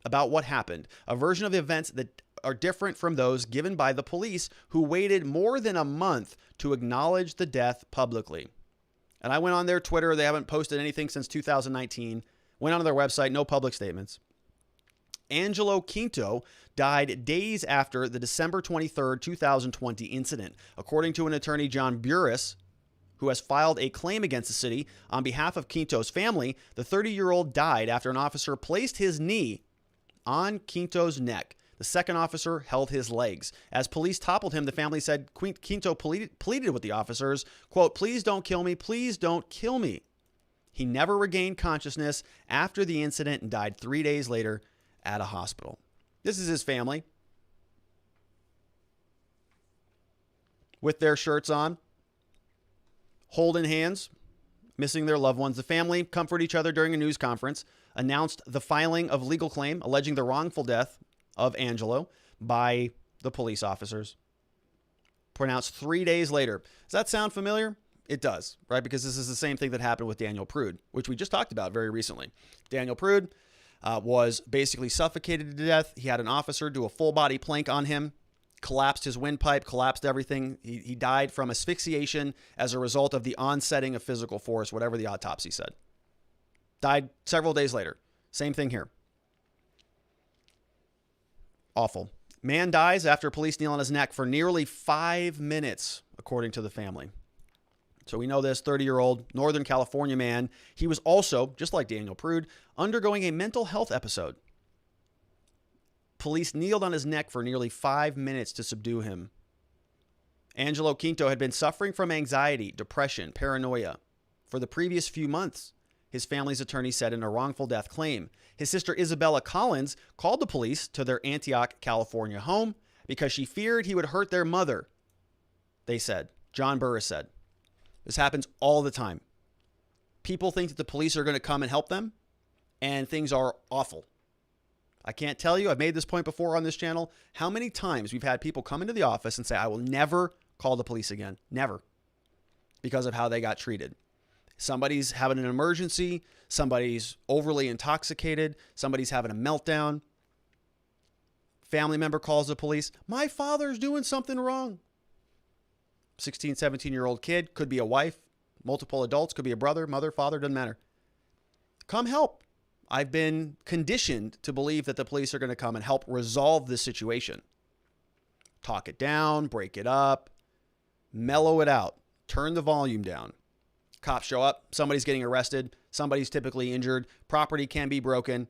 about what happened, a version of the events that are different from those given by the police, who waited more than a month to acknowledge the death publicly. And I went on their Twitter. They haven't posted anything since 2019. Went on their website, no public statements. Angelo Quinto died days after the December 23rd, 2020 incident. According to an attorney, John Burris, who has filed a claim against the city on behalf of Quinto's family, the 30-year-old died after an officer placed his knee on Quinto's neck. The second officer held his legs. As police toppled him, the family said Quinto pleaded with the officers, quote, "Please don't kill me. Please don't kill me." He never regained consciousness after the incident and died 3 days later at a hospital. This is his family with their shirts on, holding hands, missing their loved ones. The family comforted each other during a news conference, announced the filing of legal claim alleging the wrongful death of Angelo by the police officers. Pronounced 3 days later. Does that sound familiar? It does, right? Because this is the same thing that happened with Daniel Prude, which we just talked about very recently. Daniel Prude was basically suffocated to death. He had an officer do a full body plank on him, collapsed his windpipe, collapsed everything. He died from asphyxiation as a result of the onsetting of physical force, whatever the autopsy said. Died several days later. Same thing here. Awful. Man dies after police kneel on his neck for nearly 5 minutes, according to the family. So we know this 30-year-old Northern California man. He was also, just like Daniel Prude, undergoing a mental health episode. Police kneeled on his neck for nearly 5 minutes to subdue him. Angelo Quinto had been suffering from anxiety, depression, paranoia for the previous few months, his family's attorney said in a wrongful death claim. His sister Isabella Collins called the police to their Antioch, California home because she feared he would hurt their mother, they said. John Burris said. This happens all the time. People think that the police are going to come and help them, and things are awful. I can't tell you, I've made this point before on this channel, how many times we've had people come into the office and say, I will never call the police again. Never. Because of how they got treated. Somebody's having an emergency. Somebody's overly intoxicated. Somebody's having a meltdown. Family member calls the police. My father's doing something wrong. 16, 17-year-old kid, could be a wife, multiple adults, could be a brother, mother, father, doesn't matter. Come help. I've been conditioned to believe that the police are going to come and help resolve this situation. Talk it down, break it up, mellow it out, turn the volume down. Cops show up, somebody's getting arrested, somebody's typically injured, property can be broken,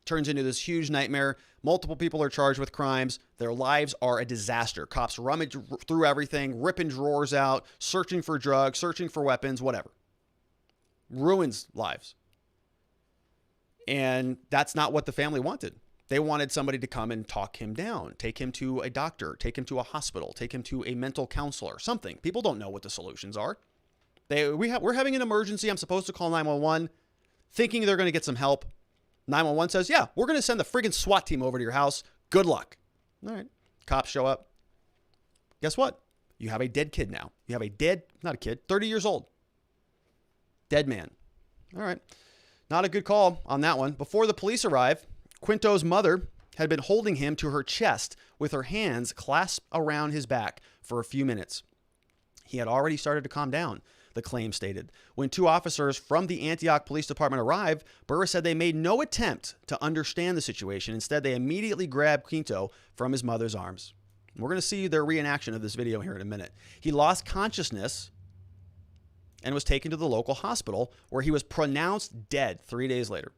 turns into this huge nightmare. Multiple people are charged with crimes. Their lives are a disaster. Cops rummage through everything, ripping drawers out, searching for drugs, searching for weapons, whatever. Ruins lives. And that's not what the family wanted. They wanted somebody to come and talk him down, take him to a doctor, take him to a hospital, take him to a mental counselor, something. People don't know what the solutions are. We're having an emergency. I'm supposed to call 911, thinking they're going to get some help. 911 says, yeah, we're going to send the friggin' SWAT team over to your house. Good luck. All right. Cops show up. Guess what? You have a dead kid now. You have a dead, not a kid, 30 years old. Dead man. All right. Not a good call on that one. Before the police arrived, Quinto's mother had been holding him to her chest with her hands clasped around his back for a few minutes. He had already started to calm down, the claim stated. When two officers from the Antioch Police Department arrived, Burris said they made no attempt to understand the situation. Instead, they immediately grabbed Quinto from his mother's arms. We're going to see their reenaction of this video here in a minute. He lost consciousness and was taken to the local hospital where he was pronounced dead 3 days later.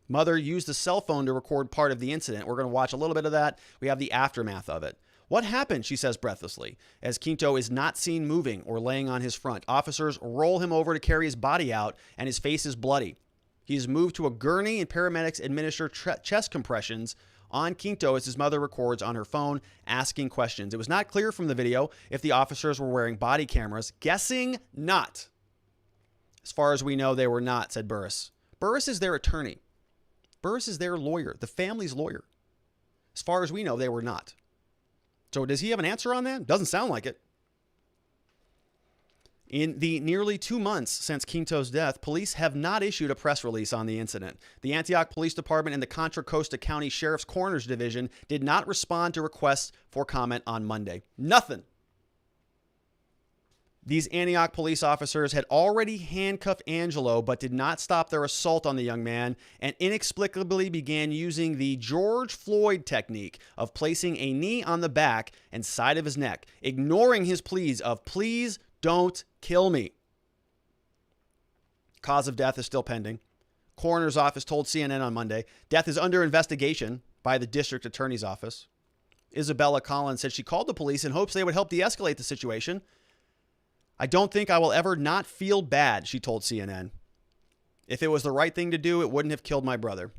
Mother used a cell phone to record part of the incident. We're going to watch a little bit of that. We have the aftermath of it. What happened, she says breathlessly, as Quinto is not seen moving or laying on his front. Officers roll him over to carry his body out, and his face is bloody. He is moved to a gurney, and paramedics administer chest compressions on Quinto as his mother records on her phone, asking questions. It was not clear from the video if the officers were wearing body cameras. Guessing not. As far as we know, they were not, said Burris. Burris is their attorney. Burris is their lawyer, the family's lawyer. As far as we know, they were not. So does he have an answer on that? Doesn't sound like it. In the nearly 2 months since Quinto's death, police have not issued a press release on the incident. The Antioch Police Department and the Contra Costa County Sheriff's Coroner's Division did not respond to requests for comment on Monday. Nothing. These Antioch police officers had already handcuffed Angelo, but did not stop their assault on the young man and inexplicably began using the George Floyd technique of placing a knee on the back and side of his neck, ignoring his pleas of, please don't kill me. Cause of death is still pending. Coroner's office told CNN on Monday, death is under investigation by the district attorney's office. Isabella Collins said she called the police in hopes they would help de-escalate the situation. I don't think I will ever not feel bad, she told CNN. If it was the right thing to do, it wouldn't have killed my brother.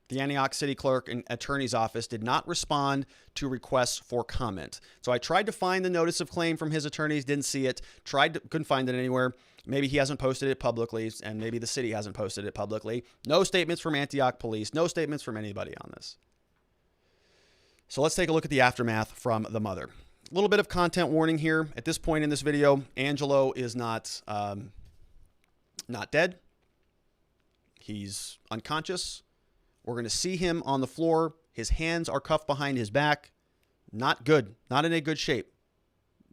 The Antioch City Clerk and Attorney's Office did not respond to requests for comment. So I tried to find the notice of claim from his attorneys, didn't see it, couldn't find it anywhere. Maybe he hasn't posted it publicly, and maybe the city hasn't posted it publicly. No statements from Antioch police, no statements from anybody on this. So let's take a look at the aftermath from the mother. A little bit of content warning here. At this point in this video, Angelo is not dead. He's unconscious. We're going to see him on the floor. His hands are cuffed behind his back. Not good. Not in a good shape.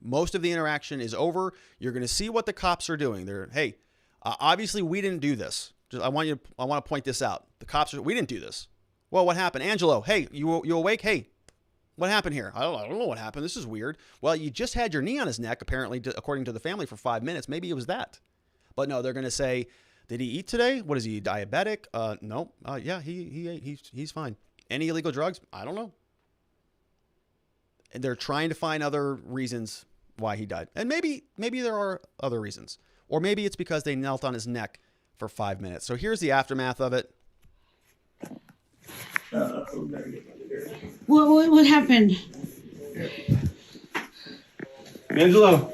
Most of the interaction is over. You're going to see what the cops are doing. Hey, obviously we didn't do this. I want to point this out. The cops we didn't do this. Well, what happened? Angelo, hey, you awake? Hey, what happened here? I don't know what happened. This is weird. Well, you just had your knee on his neck, apparently, according to the family, for 5 minutes. Maybe it was that. But no, they're going to say, did he eat today? What is he, diabetic? No. Yeah, he ate. He's fine. Any illegal drugs? I don't know. And they're trying to find other reasons why he died. And maybe there are other reasons. Or maybe it's because they knelt on his neck for 5 minutes. So here's the aftermath of it. What happened? Angelo.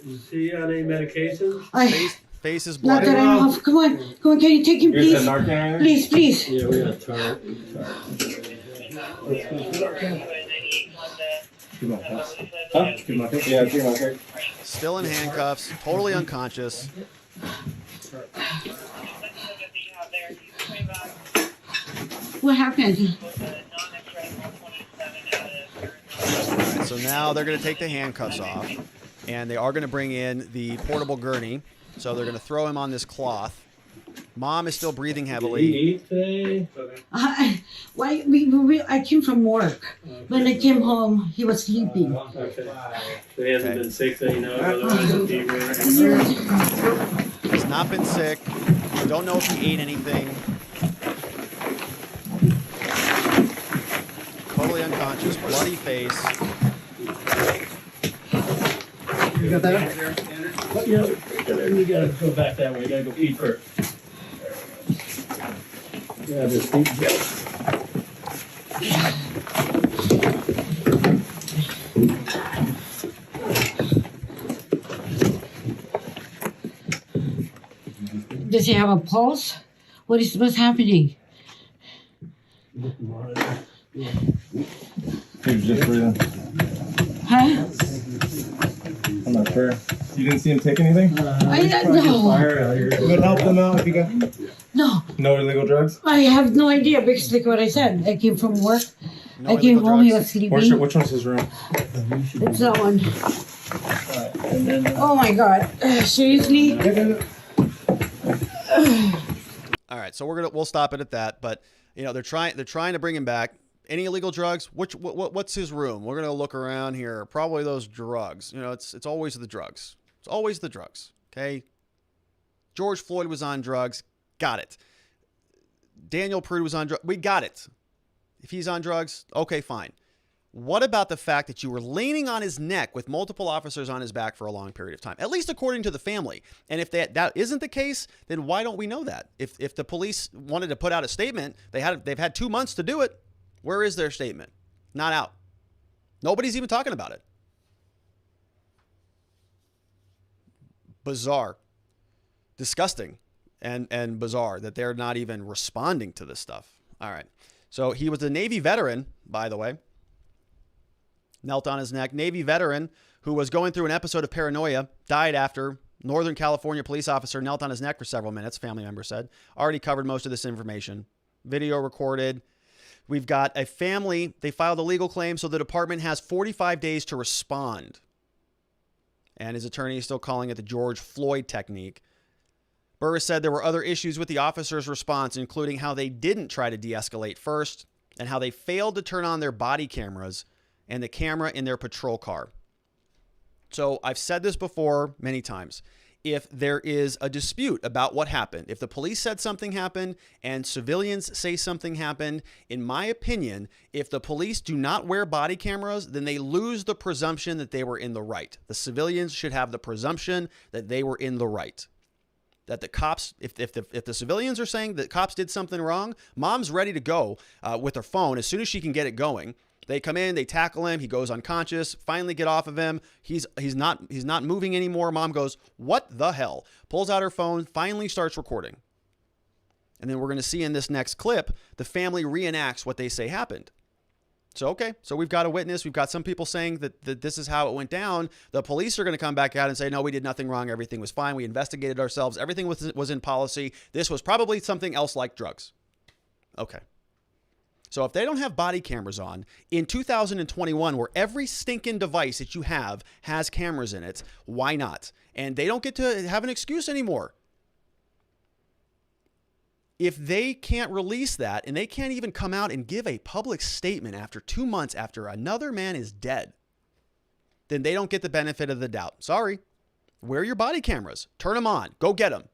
Is he on any medication? Face is Not bloody. that I know of. Come on. Can you take him, please? Please. Yeah, we got tar. Huh? Still in handcuffs, totally unconscious. What happened? Right, so now they're going to take the handcuffs off, and they are going to bring in the portable gurney. So they're going to throw him on this cloth. Mom is still breathing heavily. Did he eat today? I came from work. When I came home, he was sleeping. Okay. So he hasn't been sick that you know, otherwise it'd be weird. He's not been sick. Don't know if he ate anything. Totally unconscious, bloody face. You got that? Yeah, you gotta go back that way. You gotta go eat first. Yeah, just eat. Does he have a pulse? What's happening? He was just breathing. Huh? I'm not sure. You didn't see him take anything? I don't know. You could help them out if you got. No. No illegal drugs? I have no idea because like what I said, I came from work. No I came illegal home, he drugs. was sleeping. Which one's his room? It's that one. Oh my God. Seriously? All right, so we'll stop it at that. But you know they're trying to bring him back. Any illegal drugs? What's his room? We're gonna look around here. Probably those drugs. You know, it's always the drugs. It's always the drugs. Okay. George Floyd was on drugs. Got it. Daniel Prude was on drugs. We got it. If he's on drugs, okay, fine. What about the fact that you were leaning on his neck with multiple officers on his back for a long period of time? At least according to the family. And if that isn't the case, then why don't we know that? If the police wanted to put out a statement, they've had 2 months to do it. Where is their statement? Not out. Nobody's even talking about it. Bizarre. Disgusting and bizarre that they're not even responding to this stuff. All right. So he was a Navy veteran, by the way. Knelt on his neck. Navy veteran who was going through an episode of paranoia, died after Northern California police officer knelt on his neck for several minutes, family member said. Already covered most of this information. Video recorded. We've got a family. They filed a legal claim, so the department has 45 days to respond. And his attorney is still calling it the George Floyd technique. Burris said there were other issues with the officer's response, including how they didn't try to de-escalate first and how they failed to turn on their body cameras and the camera in their patrol car. So I've said this before many times. If there is a dispute about what happened, if the police said something happened and civilians say something happened, in my opinion, if the police do not wear body cameras, then they lose the presumption that they were in the right. The civilians should have the presumption that they were in the right. that the cops, if the civilians are saying that cops did something wrong, mom's ready to go with her phone as soon as she can get it going. They come in, they tackle him, he goes unconscious, finally get off of him. He's not moving anymore. Mom goes, "What the hell?" Pulls out her phone, finally starts recording. And then we're going to see in this next clip, the family reenacts what they say happened. So, okay, so we've got a witness. We've got some people saying that this is how it went down. The police are going to come back out and say, no, we did nothing wrong. Everything was fine. We investigated ourselves. Everything was in policy. This was probably something else like drugs. Okay. So if they don't have body cameras on in 2021, where every stinking device that you have has cameras in it, why not? And they don't get to have an excuse anymore. If they can't release that and they can't even come out and give a public statement after 2 months after another man is dead, then they don't get the benefit of the doubt. Sorry. Wear your body cameras. Turn them on. Go get them.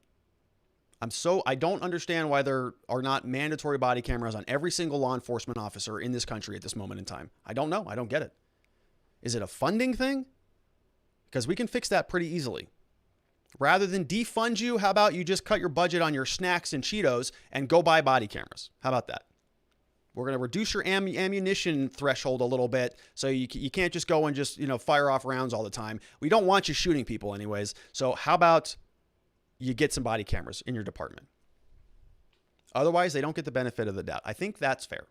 I don't understand why there are not mandatory body cameras on every single law enforcement officer in this country at this moment in time. I don't know. I don't get it. Is it a funding thing? Because we can fix that pretty easily. Rather than defund you, how about you just cut your budget on your snacks and Cheetos and go buy body cameras? How about that? We're going to reduce your ammunition threshold a little bit, so you can't just go and just, fire off rounds all the time. We don't want you shooting people anyways. So how about you get some body cameras in your department? Otherwise, they don't get the benefit of the doubt. I think that's fair.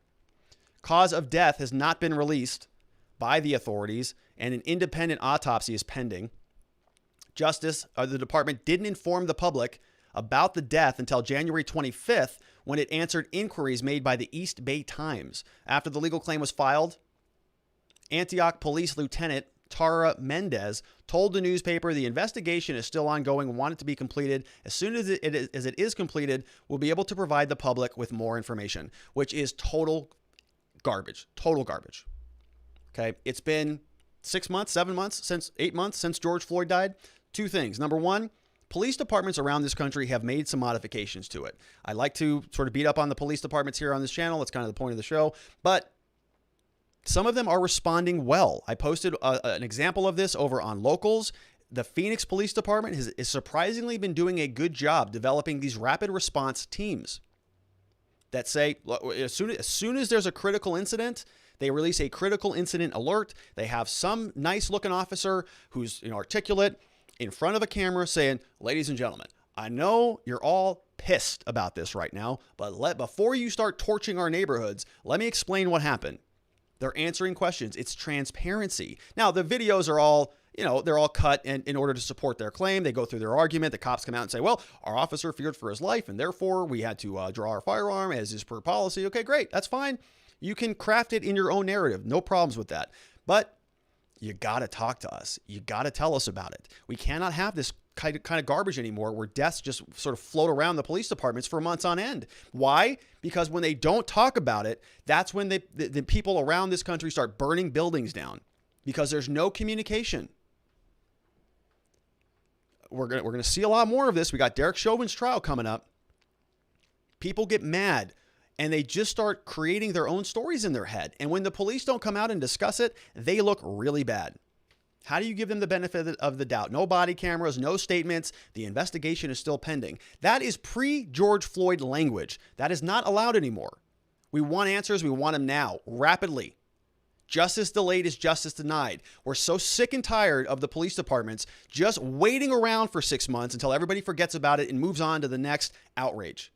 Cause of death has not been released by the authorities, and an independent autopsy is pending. The department didn't inform the public about the death until January 25th, when it answered inquiries made by the East Bay Times. After the legal claim was filed, Antioch Police Lieutenant Tara Mendez told the newspaper the investigation is still ongoing and want it to be completed. As soon as it is completed, we'll be able to provide the public with more information, which is total garbage. Total garbage. Okay. It's been 6 months, 7 months, 8 months since George Floyd died. Two things. Number one, police departments around this country have made some modifications to it. I like to sort of beat up on the police departments here on this channel. That's kind of the point of the show. But some of them are responding well. I posted an example of this over on Locals. The Phoenix Police Department has surprisingly been doing a good job developing these rapid response teams that say, as soon as there's a critical incident, they release a critical incident alert. They have some nice looking officer who's articulate in front of a camera saying, ladies and gentlemen, I know you're all pissed about this right now, but before you start torching our neighborhoods, let me explain what happened. They're answering questions. It's transparency. Now, the videos are all, they're all cut in order to support their claim. They go through their argument. The cops come out and say, well, our officer feared for his life, and therefore we had to draw our firearm as is per policy. Okay, great. That's fine. You can craft it in your own narrative. No problems with that. But you got to talk to us. You got to tell us about it. We cannot have this kind of garbage anymore where deaths just sort of float around the police departments for months on end. Why? Because when they don't talk about it, that's when the people around this country start burning buildings down, because there's no communication. We're gonna see a lot more of this. We got Derek Chauvin's trial coming up. People get mad and they just start creating their own stories in their head. And when the police don't come out and discuss it, they look really bad. How do you give them the benefit of the doubt? No body cameras, no statements. The investigation is still pending. That is pre-George Floyd language. That is not allowed anymore. We want answers. We want them now, rapidly. Justice delayed is justice denied. We're so sick and tired of the police departments just waiting around for 6 months until everybody forgets about it and moves on to the next outrage.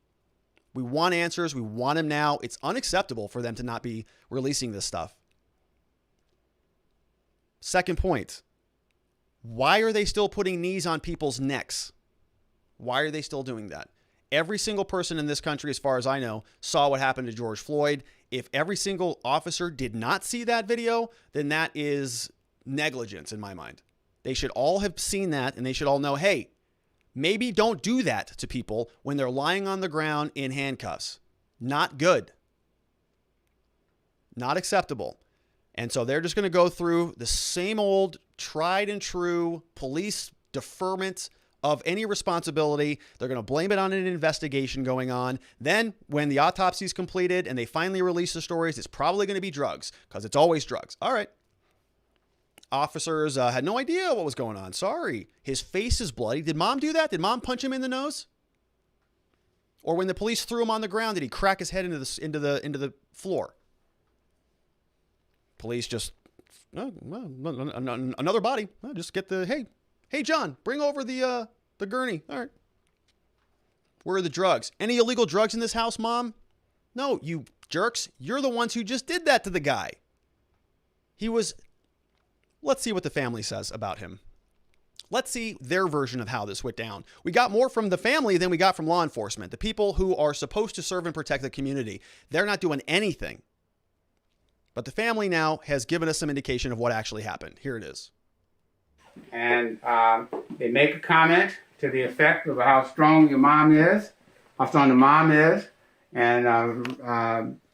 We want answers. We want them now. It's unacceptable for them to not be releasing this stuff. Second point, why are they still putting knees on people's necks? Why are they still doing that? Every single person in this country, as far as I know, saw what happened to George Floyd. If every single officer did not see that video, then that is negligence in my mind. They should all have seen that, and they should all know, hey, maybe don't do that to people when they're lying on the ground in handcuffs. Not good. Not acceptable. And so they're just going to go through the same old tried and true police deferment of any responsibility. They're going to blame it on an investigation going on. Then when the autopsy is completed and they finally release the stories, it's probably going to be drugs, because it's always drugs. All right. Officers had no idea what was going on. Sorry. His face is bloody. Did mom do that? Did mom punch him in the nose? Or when the police threw him on the ground, did he crack his head into the floor? Police just, another body. Just get the, hey, John, bring over the gurney. All right. Where are the drugs? Any illegal drugs in this house, Mom? No, you jerks. You're the ones who just did that to the guy. Let's see what the family says about him. Let's see their version of how this went down. We got more from the family than we got from law enforcement. The people who are supposed to serve and protect the community. They're not doing anything. But the family now has given us some indication of what actually happened. Here it is. And they make a comment to the effect of how strong your mom is, how strong the mom is, and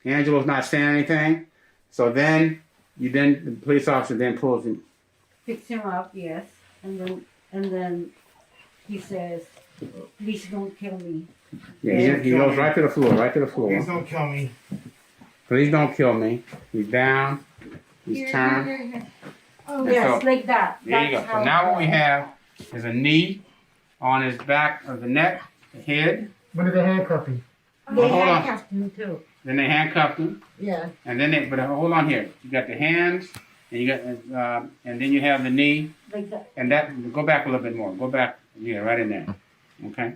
Angelo's not saying anything. So then the police officer then pulls him. Picks him up, yes. And then he says, please don't kill me. Yeah, he goes right to the floor, Please don't kill me. Please don't kill me. He's down. He's turned. Oh, yes, so, like that. There you go. So now what we have is a knee on his back of the neck, the head. When did they handcuff him? They handcuffed him too. Then they handcuffed him. Yeah. And then but hold on here. You got the hands, and you got, and then you have the knee. Like that. And that, go back a little bit more. Go back, yeah, right in there. Okay.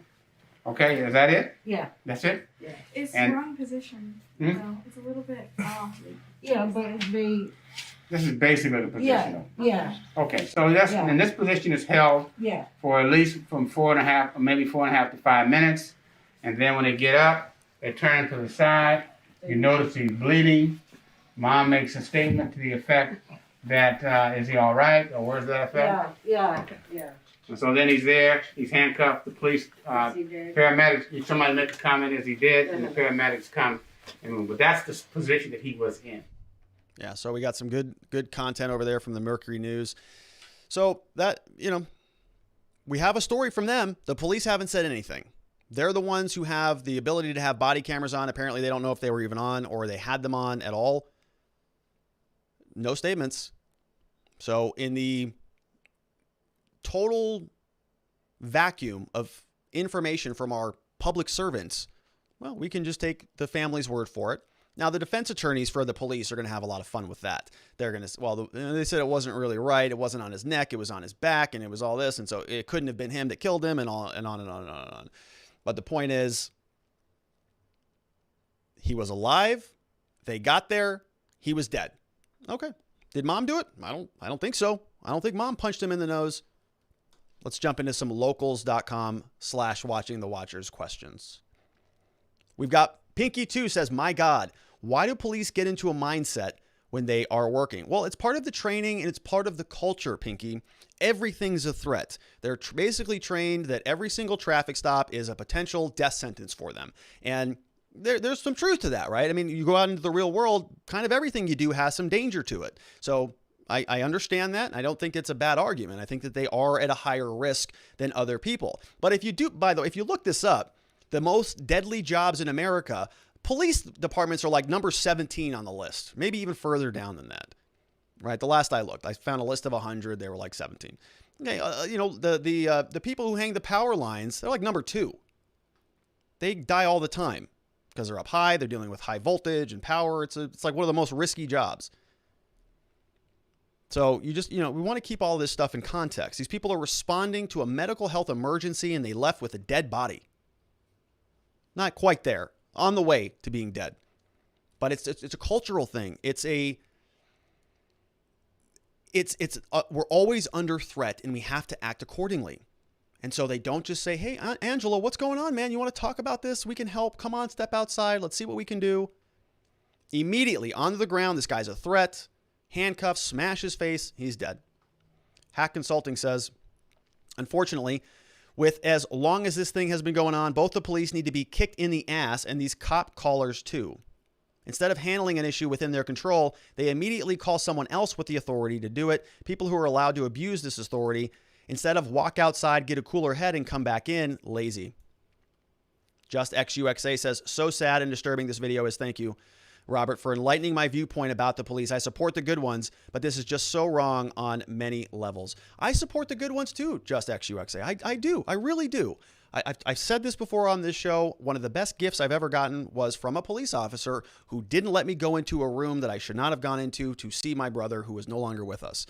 Okay, is that it? Yeah. That's it? Yeah. It's And- the wrong position. Hmm? So it's a little bit off. Yeah, but it's very, This is basically the position. yeah, Okay, so that's, Yeah. and this position is held yeah. for at least from 4.5, or maybe 4.5 to 5 minutes. And then when they get up, they turn to the side. You notice he's bleeding. Mom makes a statement to the effect that, is he all right? Or where's that effect? Yeah. And so then he's there, he's handcuffed, the police, paramedics, somebody make a comment as he did, and the paramedics come. But that's the position that he was in. Yeah, so we got some good content over there from the Mercury News. So that, we have a story from them. The police haven't said anything. They're the ones who have the ability to have body cameras on. Apparently, they don't know if they were even on or they had them on at all. No statements. So in the total vacuum of information from our public servants, well, we can just take the family's word for it. Now, the defense attorneys for the police are going to have a lot of fun with that. They're going to, they said it wasn't really right. It wasn't on his neck. It was on his back, and it was all this. And so it couldn't have been him that killed him, and on and on and on and on and on. But the point is, he was alive. They got there. He was dead. Okay. Did Mom do it? I don't think so. I don't think Mom punched him in the nose. Let's jump into some locals.com/watchingthewatchers questions. We've got Pinky2 says, my God, why do police get into a mindset when they are working? Well, it's part of the training and it's part of the culture, Pinky. Everything's a threat. They're basically trained that every single traffic stop is a potential death sentence for them. And there's some truth to that, right? I mean, you go out into the real world, kind of everything you do has some danger to it. So I understand that. I don't think it's a bad argument. I think that they are at a higher risk than other people. But if you do, by the way, if you look this up, the most deadly jobs in America, police departments are like number 17 on the list, maybe even further down than that, right? The last I looked, I found a list of 100. They were like 17. Okay, the people who hang the power lines, they're like number 2. They die all the time because they're up high. They're dealing with high voltage and power. It's like one of the most risky jobs. So we want to keep all this stuff in context. These people are responding to a medical health emergency and they left with a dead body. Not quite there, on the way to being dead. But it's a cultural thing. We're always under threat and we have to act accordingly. And so they don't just say, hey, Angelo, what's going on, man? You want to talk about this? We can help. Come on, step outside. Let's see what we can do. Immediately onto the ground, this guy's a threat. Handcuffs, smash his face. He's dead. Hack Consulting says, unfortunately, with as long as this thing has been going on, both the police need to be kicked in the ass and these cop callers too. Instead of handling an issue within their control, they immediately call someone else with the authority to do it. People who are allowed to abuse this authority, instead of walk outside, get a cooler head, and come back in, lazy. Just XUXA says, so sad and disturbing this video is. Thank you, Robert, for enlightening my viewpoint about the police. I support the good ones, but this is just so wrong on many levels. I support the good ones too, Just XUXA. I do. I really do. I've said this before on this show. One of the best gifts I've ever gotten was from a police officer who didn't let me go into a room that I should not have gone into to see my brother who was no longer with us.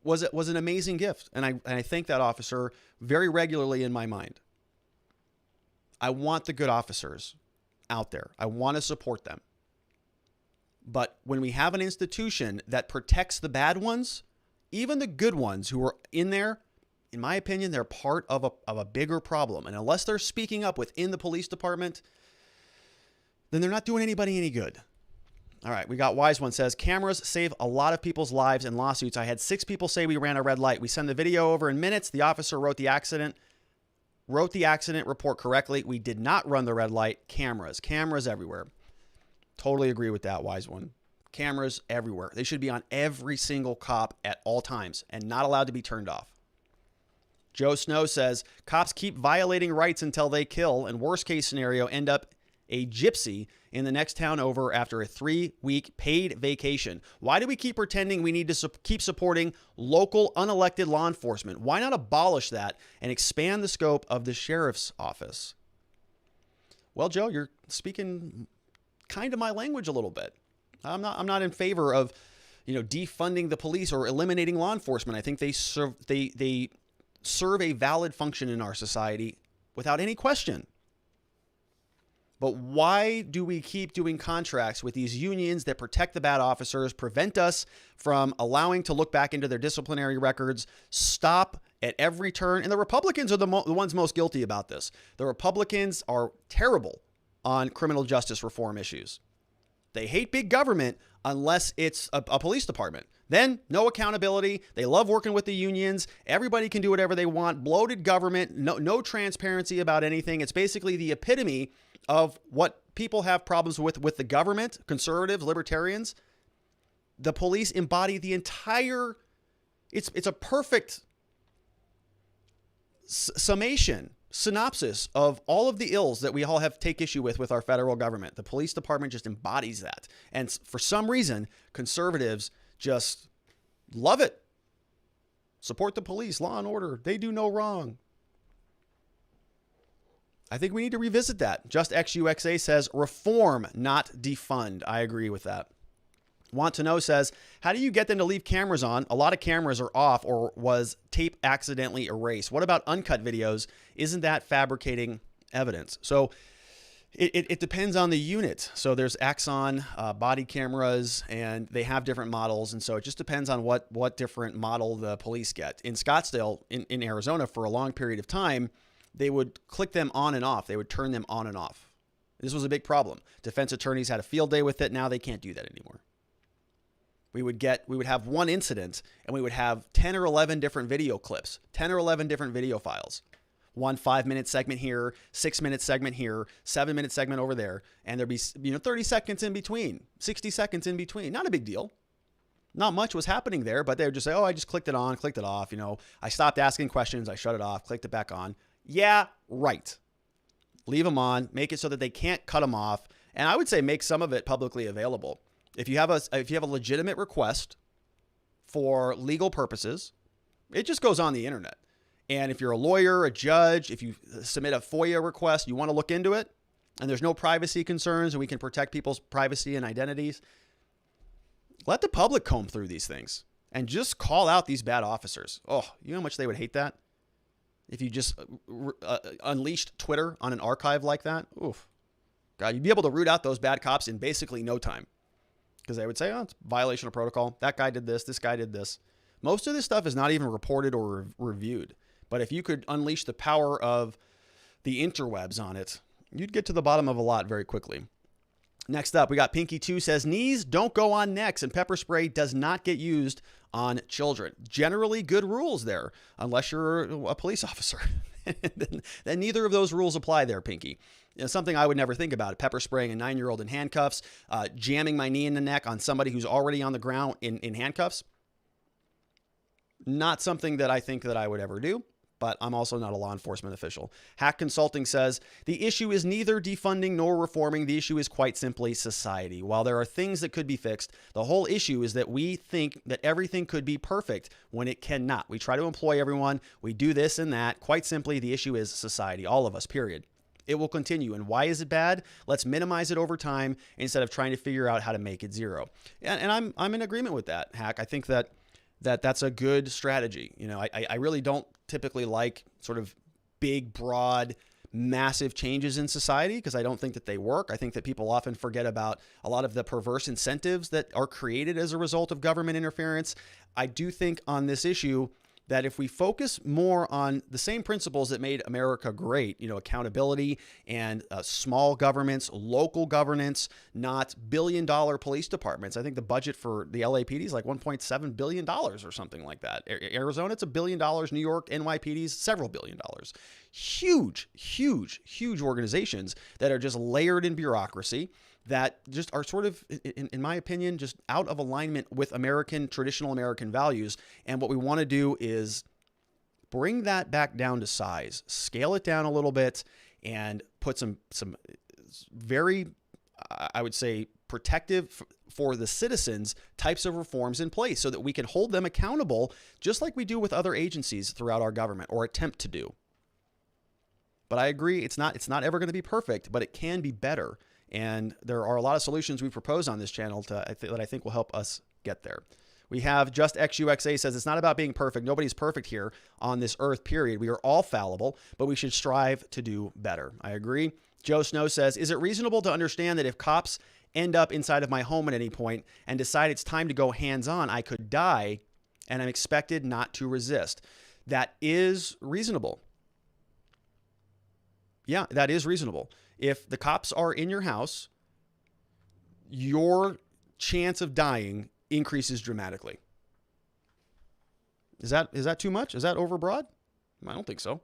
Was an amazing gift. And I thank that officer very regularly in my mind. I want the good officers out there. I want to support them. But when we have an institution that protects the bad ones, even the good ones who are in there, in my opinion, they're part of a bigger problem. And unless they're speaking up within the police department, then they're not doing anybody any good. All right, we got Wise One says, cameras save a lot of people's lives in lawsuits. I had 6 people say we ran a red light. We send the video over in minutes. The officer wrote the accident report correctly. We did not run the red light. Cameras everywhere. Totally agree with that, Wise One. Cameras everywhere. They should be on every single cop at all times and not allowed to be turned off. Joe Snow says, cops keep violating rights until they kill, and worst case scenario, end up a gypsy in the next town over after a 3-week paid vacation. Why do we keep pretending we need to keep supporting local unelected law enforcement? Why not abolish that and expand the scope of the sheriff's office? Well, Joe, you're speaking kind of my language a little bit. I'm not in favor of, defunding the police or eliminating law enforcement. I think they serve a valid function in our society without any question. But why do we keep doing contracts with these unions that protect the bad officers, prevent us from allowing to look back into their disciplinary records, stop at every turn? And the Republicans are the ones most guilty about this. The Republicans are terrible on criminal justice reform issues. They hate big government unless it's a police department. Then no accountability. They love working with the unions. Everybody can do whatever they want. Bloated government. No transparency about anything. It's basically the epitome of what people have problems with the government, conservatives, libertarians. The police embody the entire, it's a perfect synopsis of all of the ills that we all have take issue with our federal government. The police department just embodies that. And for some reason, conservatives just love it. Support the police, law and order. They do no wrong. I think we need to revisit that. Just XUXA says reform, not defund. I agree with that. Want to Know says, how do you get them to leave cameras on? A lot of cameras are off, or was tape accidentally erased? What about uncut videos? Isn't that fabricating evidence? So it depends on the unit. So there's Axon body cameras, and they have different models. And so it just depends on what different model the police get. In Scottsdale, in Arizona, for a long period of time, they would click them on and off. They would turn them on and off. This was a big problem. Defense attorneys had a field day with it. Now they can't do that anymore. We would have one incident, and we would have 10 or 11 different video clips, 10 or 11 different video files. One 5-minute segment here, 6-minute segment here, 7-minute segment over there. And there'd be 30 seconds in between, 60 seconds in between. Not a big deal. Not much was happening there, but they would just say, oh, I just clicked it on, clicked it off. I stopped asking questions. I shut it off, clicked it back on. Yeah, right. Leave them on, make it so that they can't cut them off. And I would say make some of it publicly available. If you have a legitimate request for legal purposes, it just goes on the internet. And if you're a lawyer, a judge, if you submit a FOIA request, you want to look into it, and there's no privacy concerns, and we can protect people's privacy and identities, let the public comb through these things and just call out these bad officers. Oh, you know how much they would hate that? If you just unleashed Twitter on an archive like that, oof. God, you'd be able to root out those bad cops in basically no time. Because they would say, oh, it's violation of protocol. That guy did this guy did this. Most of this stuff is not even reported or reviewed. But if you could unleash the power of the interwebs on it, you'd get to the bottom of a lot very quickly. Next up, we got Pinky2 says, knees don't go on necks, and pepper spray does not get used on children. Generally good rules there, unless you're a police officer. then neither of those rules apply there, Pinky. Something I would never think about, pepper spraying a 9-year-old in handcuffs, jamming my knee in the neck on somebody who's already on the ground in handcuffs. Not something that I think that I would ever do. but I'm also not a law enforcement official. Hack Consulting says, the issue is neither defunding nor reforming. The issue is quite simply society. While there are things that could be fixed, the whole issue is that we think that everything could be perfect when it cannot. We try to employ everyone. We do this and that. Quite simply, the issue is society, all of us, period. It will continue. And why is it bad? Let's minimize it over time instead of trying to figure out how to make it zero. And I'm in agreement with that, Hack. I think that's a good strategy. You know, I really don't typically like sort of big, broad, massive changes in society because I don't think that they work. I think that people often forget about a lot of the perverse incentives that are created as a result of government interference. I do think on this issue that if we focus more on the same principles that made America great, you know, accountability and small governments, local governance, not billion-dollar police departments. I think the budget for the LAPD is like $1.7 billion or something like that. Arizona, it's $1 billion. New York, NYPD's several billion dollars. Huge, huge, huge organizations that are just layered in bureaucracy that just are sort of, in my opinion, just out of alignment with traditional American values. And what we want to do is bring that back down to size, scale it down a little bit, and put some very, I would say, protective for the citizens types of reforms in place so that we can hold them accountable, just like we do with other agencies throughout our government, or attempt to do. But I agree, it's not ever going to be perfect, but it can be better. And there are a lot of solutions we propose on this channel that I think will help us get there. We have Just XUXA says, it's not about being perfect. Nobody's perfect here on this earth, period. We are all fallible, but we should strive to do better. I agree. Joe Snow says, is it reasonable to understand that if cops end up inside of my home at any point and decide it's time to go hands-on, I could die and I'm expected not to resist? That is reasonable. Yeah, that is reasonable. If the cops are in your house, your chance of dying increases dramatically. Is that too much? Is that overbroad? I don't think so.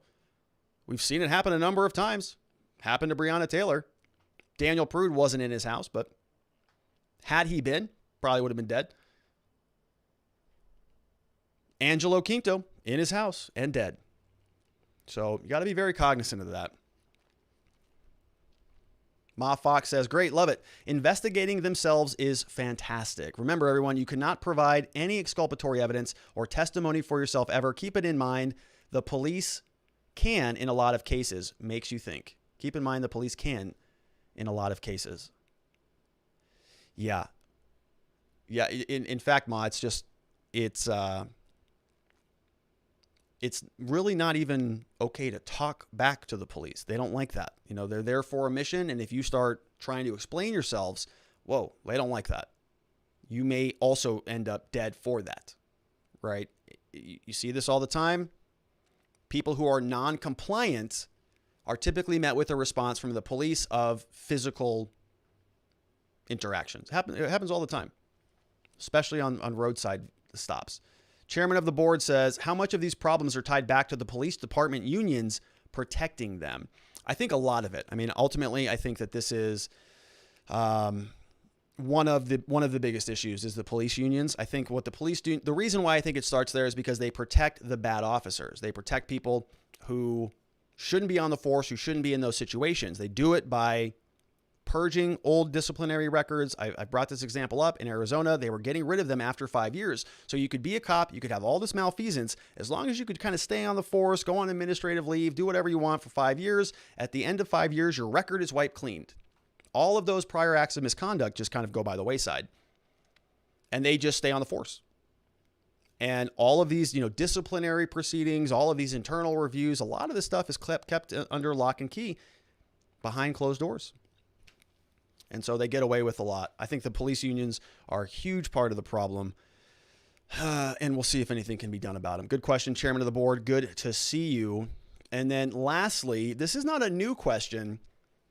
We've seen it happen a number of times. Happened to Breonna Taylor. Daniel Prude wasn't in his house, but had he been, probably would have been dead. Angelo Quinto in his house and dead. So you got to be very cognizant of that. Ma Fox says, great, love it. Investigating themselves is fantastic. Remember, everyone, you cannot provide any exculpatory evidence or testimony for yourself ever. Keep it in mind. The police can, in a lot of cases, makes you think. Keep in mind the police can, in a lot of cases. Yeah. Yeah, in fact, Ma, it's really not even okay to talk back to the police. They don't like that. You know, they're there for a mission. And if you start trying to explain yourselves, whoa, they don't like that. You may also end up dead for that, right? You see this all the time. People who are non-compliant are typically met with a response from the police of physical interactions. It happens all the time, especially on roadside stops. Chairman of the board says, how much of these problems are tied back to the police department unions protecting them? I think a lot of it. I mean, ultimately, I think that this is one of the biggest issues is the police unions. I think what the police do, the reason why I think it starts there is because they protect the bad officers. They protect people who shouldn't be on the force, who shouldn't be in those situations. They do it by purging old disciplinary records. I brought this example up in Arizona. They were getting rid of them after 5 years. So you could be a cop, you could have all this malfeasance, as long as you could kind of stay on the force, go on administrative leave, do whatever you want for 5 years. At the end of 5 years, your record is wiped cleaned. All of those prior acts of misconduct just kind of go by the wayside. And they just stay on the force. And all of these, disciplinary proceedings, all of these internal reviews, a lot of this stuff is kept under lock and key behind closed doors. And so they get away with a lot. I think the police unions are a huge part of the problem. And we'll see if anything can be done about them. Good question, Chairman of the Board. Good to see you. And then lastly, this is not a new question.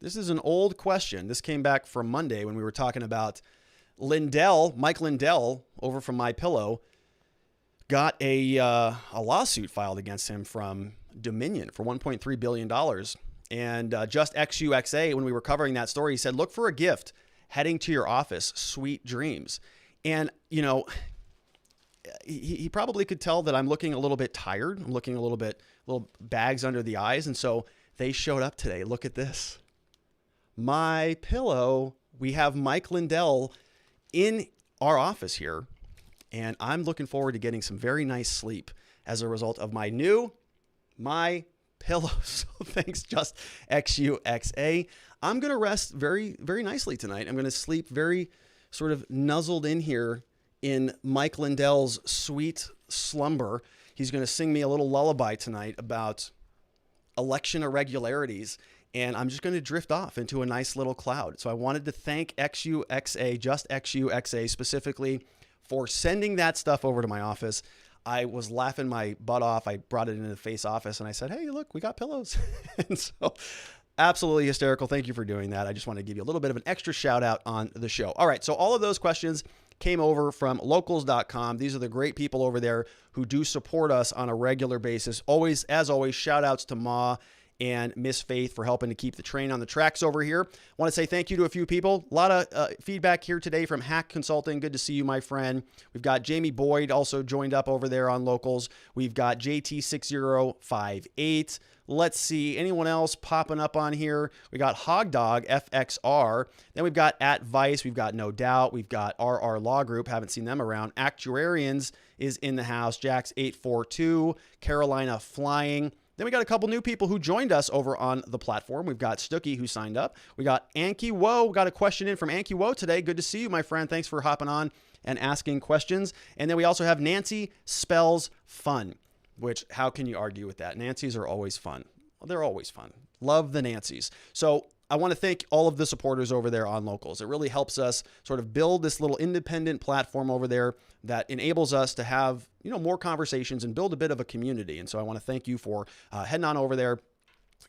This is an old question. This came back from Monday when we were talking about Mike Lindell, over from MyPillow, got a lawsuit filed against him from Dominion for $1.3 billion. And Just XUXA, when we were covering that story, he said, look for a gift heading to your office, sweet dreams. And, he probably could tell that I'm looking a little bit tired. I'm looking a little bags under the eyes. And so they showed up today. Look at this. My pillow. We have Mike Lindell in our office here. And I'm looking forward to getting some very nice sleep as a result of my pillow. So thanks, Just XUXA. I'm going to rest very, very nicely tonight. I'm going to sleep very sort of nuzzled in here in Mike Lindell's sweet slumber. He's going to sing me a little lullaby tonight about election irregularities. And I'm just going to drift off into a nice little cloud. So I wanted to thank XUXA, Just XUXA specifically, for sending that stuff over to my office. I was laughing my butt off. I brought it into the Face office and I said, hey, look, we got pillows. And so absolutely hysterical. Thank you for doing that. I just want to give you a little bit of an extra shout out on the show. All right. So all of those questions came over from locals.com. These are the great people over there who do support us on a regular basis. Always, as always, shout outs to Ma and Miss Faith for helping to keep the train on the tracks over here. I want to say thank you to a few people. A lot of feedback here today from Hack Consulting. Good to see you, my friend. We've got Jamie Boyd also joined up over there on Locals. We've got JT6058. Let's see, anyone else popping up on here? We got Hogdog FXR. Then we've got at Vice. We've got No Doubt. We've got RR Law Group. Haven't seen them around. Actuarians is in the house. Jax842. Carolina Flying. Then we got a couple new people who joined us over on the platform. We've got Stookie who signed up. We got Anki Woe. We got a question in from Anki Woe today. Good to see you, my friend. Thanks for hopping on and asking questions. And then we also have Nancy Spells Fun, which how can you argue with that? Nancy's are always fun. Well, they're always fun. Love the Nancy's. So I want to thank all of the supporters over there on Locals. It really helps us sort of build this little independent platform over there that enables us to have, more conversations and build a bit of a community. And so I want to thank you for heading on over there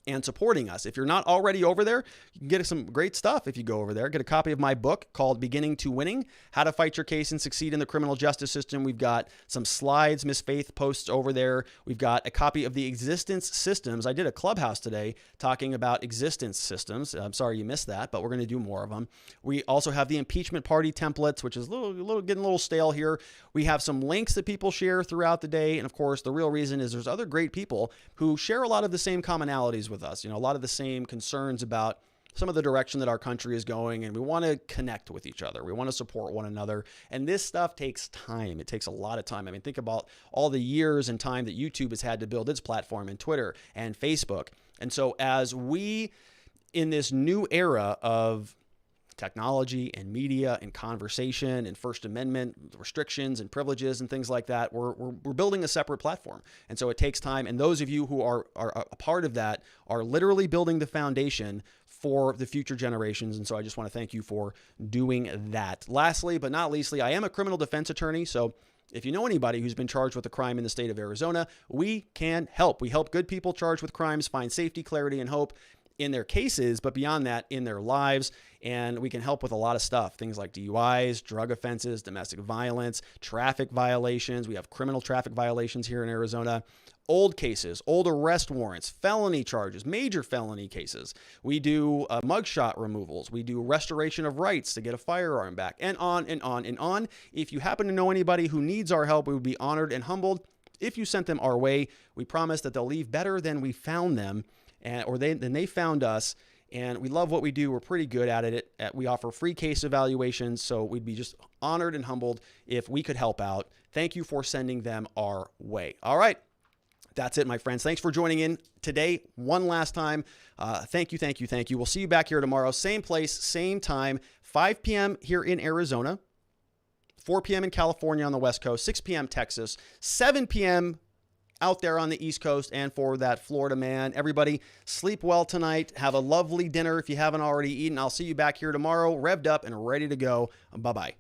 and supporting us. If you're not already over there, you can get some great stuff if you go over there. Get a copy of my book called Beginning to Winning, How to Fight Your Case and Succeed in the Criminal Justice System. We've got some slides Miss Faith posts over there. We've got a copy of the Existence Systems. I did a Clubhouse today talking about existence systems. I'm sorry you missed that, but we're going to do more of them. We also have the impeachment party templates, which is getting a little stale here. We have some links that people share throughout the day. And of course, the real reason is there's other great people who share a lot of the same commonalities with us, a lot of the same concerns about some of the direction that our country is going, and we want to connect with each other. We want to support one another. And this stuff takes time. It takes a lot of time. I mean, think about all the years and time that YouTube has had to build its platform, and Twitter and Facebook. And so as we, in this new era of technology and media and conversation and First Amendment restrictions and privileges and things like that, we're building a separate platform. And so it takes time. And those of you who are a part of that are literally building the foundation for the future generations. And so I just want to thank you for doing that. Lastly, but not leastly, I am a criminal defense attorney. So if you know anybody who's been charged with a crime in the state of Arizona, we can help. We help good people charged with crimes find safety, clarity, and hope in their cases, but beyond that, in their lives. And we can help with a lot of stuff, things like DUIs, drug offenses, domestic violence, traffic violations. We have criminal traffic violations here in Arizona, old cases, old arrest warrants, felony charges, major felony cases. We do mugshot removals. We do restoration of rights to get a firearm back, and on and on and on. If you happen to know anybody who needs our help, we would be honored and humbled if you sent them our way. We promise that they'll leave better than we found them, than they found us. And we love what we do. We're pretty good at it. We offer free case evaluations, so we'd be just honored and humbled if we could help out. Thank you for sending them our way. All right. That's it, my friends. Thanks for joining in today one last time. Thank you, thank you, thank you. We'll see you back here tomorrow. Same place, same time, 5 p.m. here in Arizona, 4 p.m. in California on the West Coast, 6 p.m. Texas, 7 p.m. out there on the East Coast. And for that Florida man, everybody sleep well tonight. Have a lovely dinner if you haven't already eaten. I'll see you back here tomorrow, revved up and ready to go. Bye-bye.